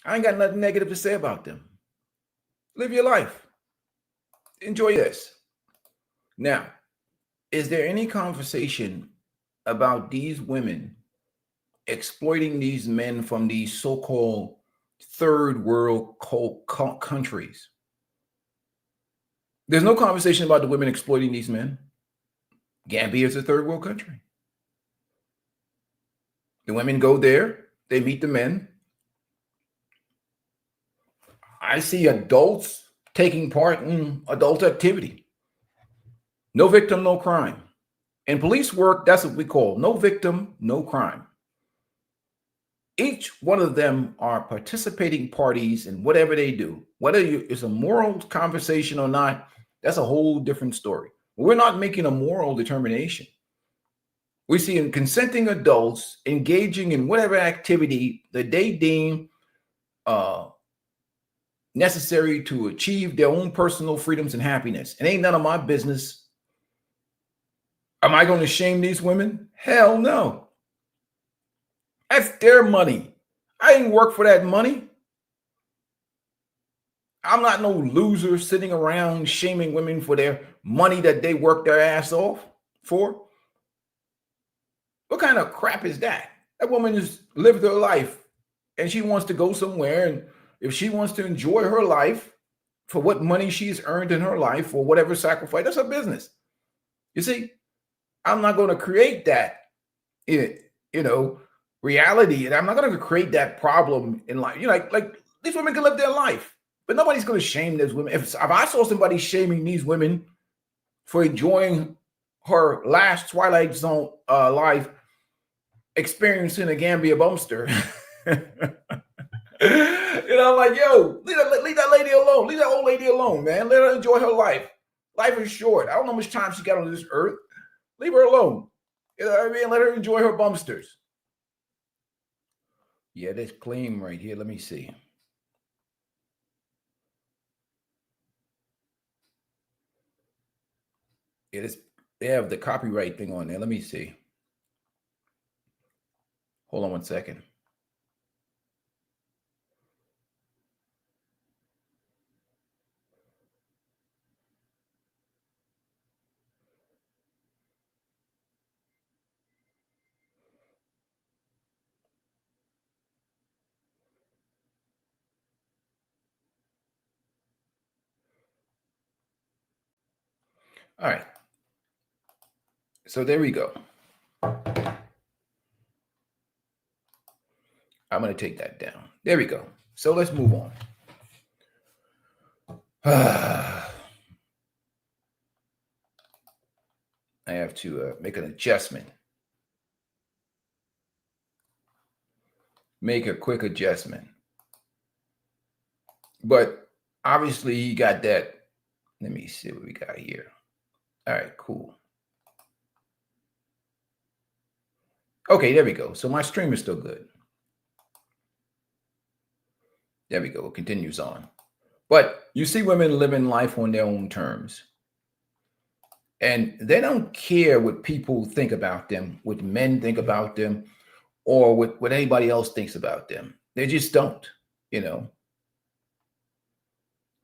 I ain't got nothing negative to say about them. Live your life. Enjoy this. Now, is there any conversation about these women exploiting these men from these so-called third world countries? There's no conversation about the women exploiting these men. Gambia is a third world country. The women go there, they meet the men. I see adults taking part in adult activity. No victim, no crime. In police work, that's what we call no victim, no crime. Each one of them are participating parties in whatever they do. Whether it's a moral conversation or not, that's a whole different story. We're not making a moral determination. We see consenting adults engaging in whatever activity that they deem necessary to achieve their own personal freedoms and happiness. It ain't none of my business. Am I going to shame these women? Hell no. That's their money. I didn't work for that money. I'm not no loser sitting around shaming women for their money that they worked their ass off for. What kind of crap is that? That woman has lived her life and she wants to go somewhere. And if she wants to enjoy her life for what money she's earned in her life or whatever sacrifice, that's her business. You see, I'm not going to create that, reality. And I'm not going to create that problem in life. Like these women can live their life. But nobody's going to shame those women. If I saw somebody shaming these women for enjoying her last Twilight Zone life, experiencing a Gambia Bumpster, like, yo, leave that lady alone. Leave that old lady alone, man. Let her enjoy her life. Life is short. I don't know how much time she got on this earth. Leave her alone. You know what I mean? Let her enjoy her bumpsters. Yeah, this claim right here. Let me see. They have the copyright thing on there. Let me see. Hold on one second. All right. So there we go. I'm going to take that down. There we go. So let's move on. I have to make an adjustment. Make a quick adjustment. But obviously he got that. Let me see what we got here. All right, cool. Okay, there we go. So my stream is still good. There we go. It continues on. But you see women living life on their own terms. And they don't care what people think about them, what men think about them, or what anybody else thinks about them. They just don't, Hold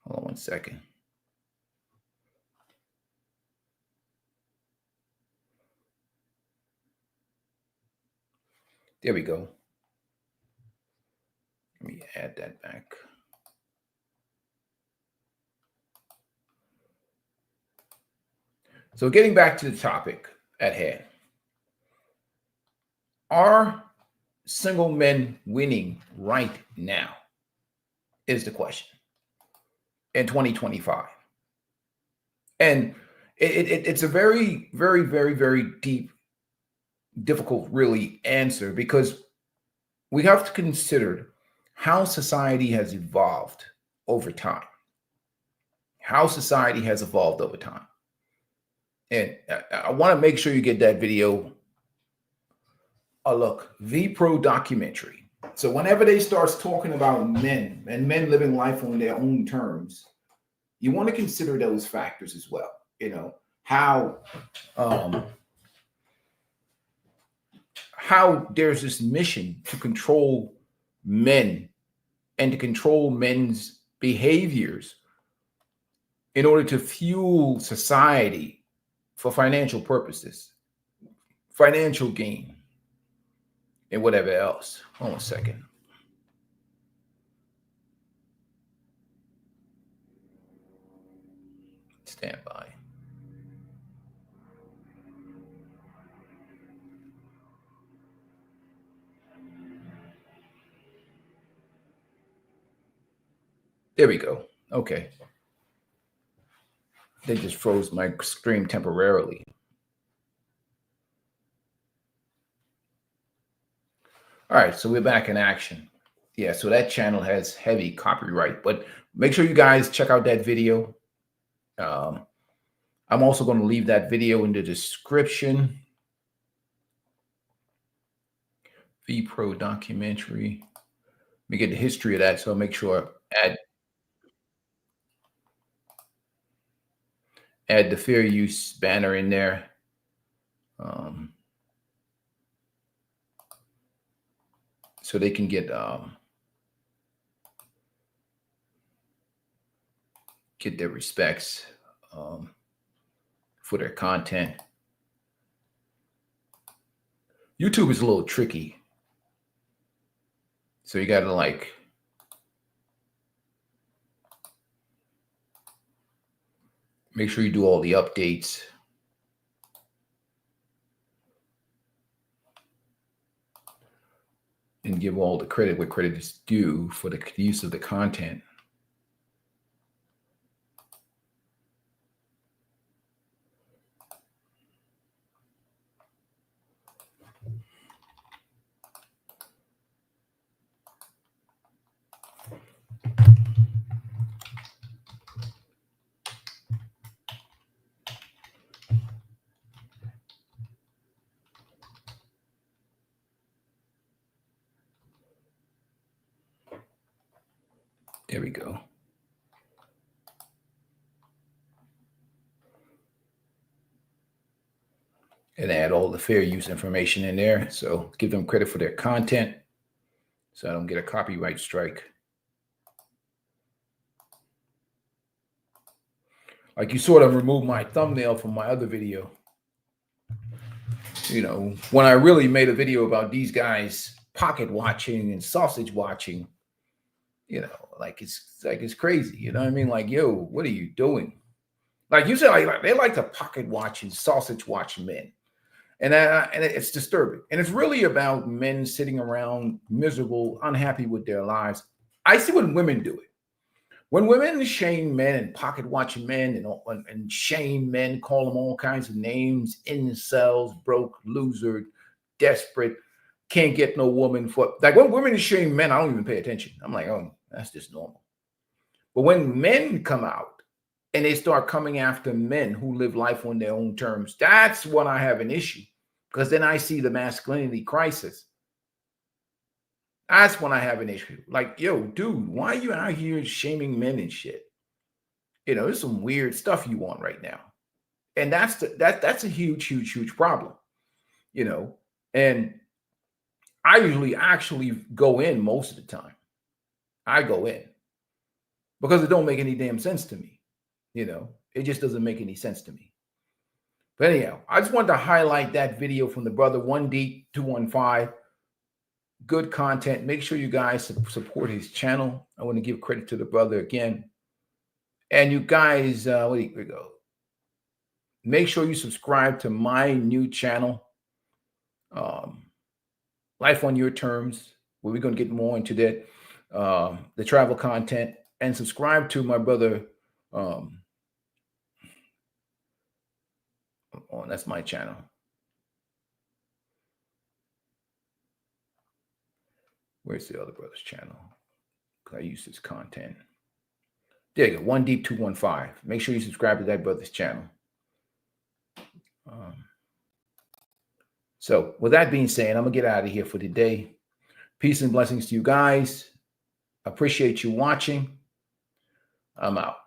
on one second. There we go. Let me add that back. So getting back to the topic at hand. Are single men winning right now? Is the question in 2025. And it's a very, very, very, very deep, difficult, really answer, because we have to consider how society has evolved over time. How society has evolved over time. And I want to make sure you get that video a look. VPRO documentary. So whenever they start talking about men and men living life on their own terms, you want to consider those factors as well. How there's this mission to control men and to control men's behaviors in order to fuel society for financial purposes, financial gain, and whatever else. Hold on a second. Stand by. There we go. Okay. They just froze my stream temporarily. All right, so we're back in action. Yeah, so that channel has heavy copyright, but make sure you guys check out that video. I I'm also going to leave that video in the description. V-Pro documentary. Let me get the history of that, so I'll make sure I add the fair use banner in there. So they can get their respects for their content. YouTube is a little tricky. So you got to like make sure you do all the updates. And give all the credit where credit is due for the use of the content. There we go. And add all the fair use information in there. So give them credit for their content so I don't get a copyright strike. Like you sort of removed my thumbnail from my other video. You know, when I really made a video about these guys pocket watching and sausage watching, you know, it's crazy. You know what I mean? Like, yo, what are you doing? Like you said, like they like to pocket watch and sausage watch men. And it's disturbing. And it's really about men sitting around miserable, unhappy with their lives. I see when women do it. When women shame men and pocket watch men and shame men, call them all kinds of names, incels, broke, loser, desperate, can't get no woman for, like when women shame men, I don't even pay attention. I'm like, oh, that's just normal. But when men come out and they start coming after men who live life on their own terms, that's when I have an issue, because then I see the masculinity crisis. That's when I have an issue. Like, yo, dude, why are you out here shaming men and shit? You know, there's some weird stuff you want right now. And that's a huge, huge, huge problem, you know. And I usually actually go in most of the time. I go in because it don't make any damn sense to me. You know, it just doesn't make any sense to me. But anyhow, I just wanted to highlight that video from the brother 1D215. Good content. Make sure you guys support his channel. I want to give credit to the brother again. And you guys, here we go. Make sure you subscribe to my new channel, Life on Your Terms, where we're going to get more into that, the travel content, and subscribe to my brother. Oh, that's my channel. Where's the other brother's channel? I use this content. There you go, 1D215. Make sure you subscribe to that brother's channel. So with that being said, I'm going to get out of here for today. Peace and blessings to you guys. Appreciate you watching. I'm out.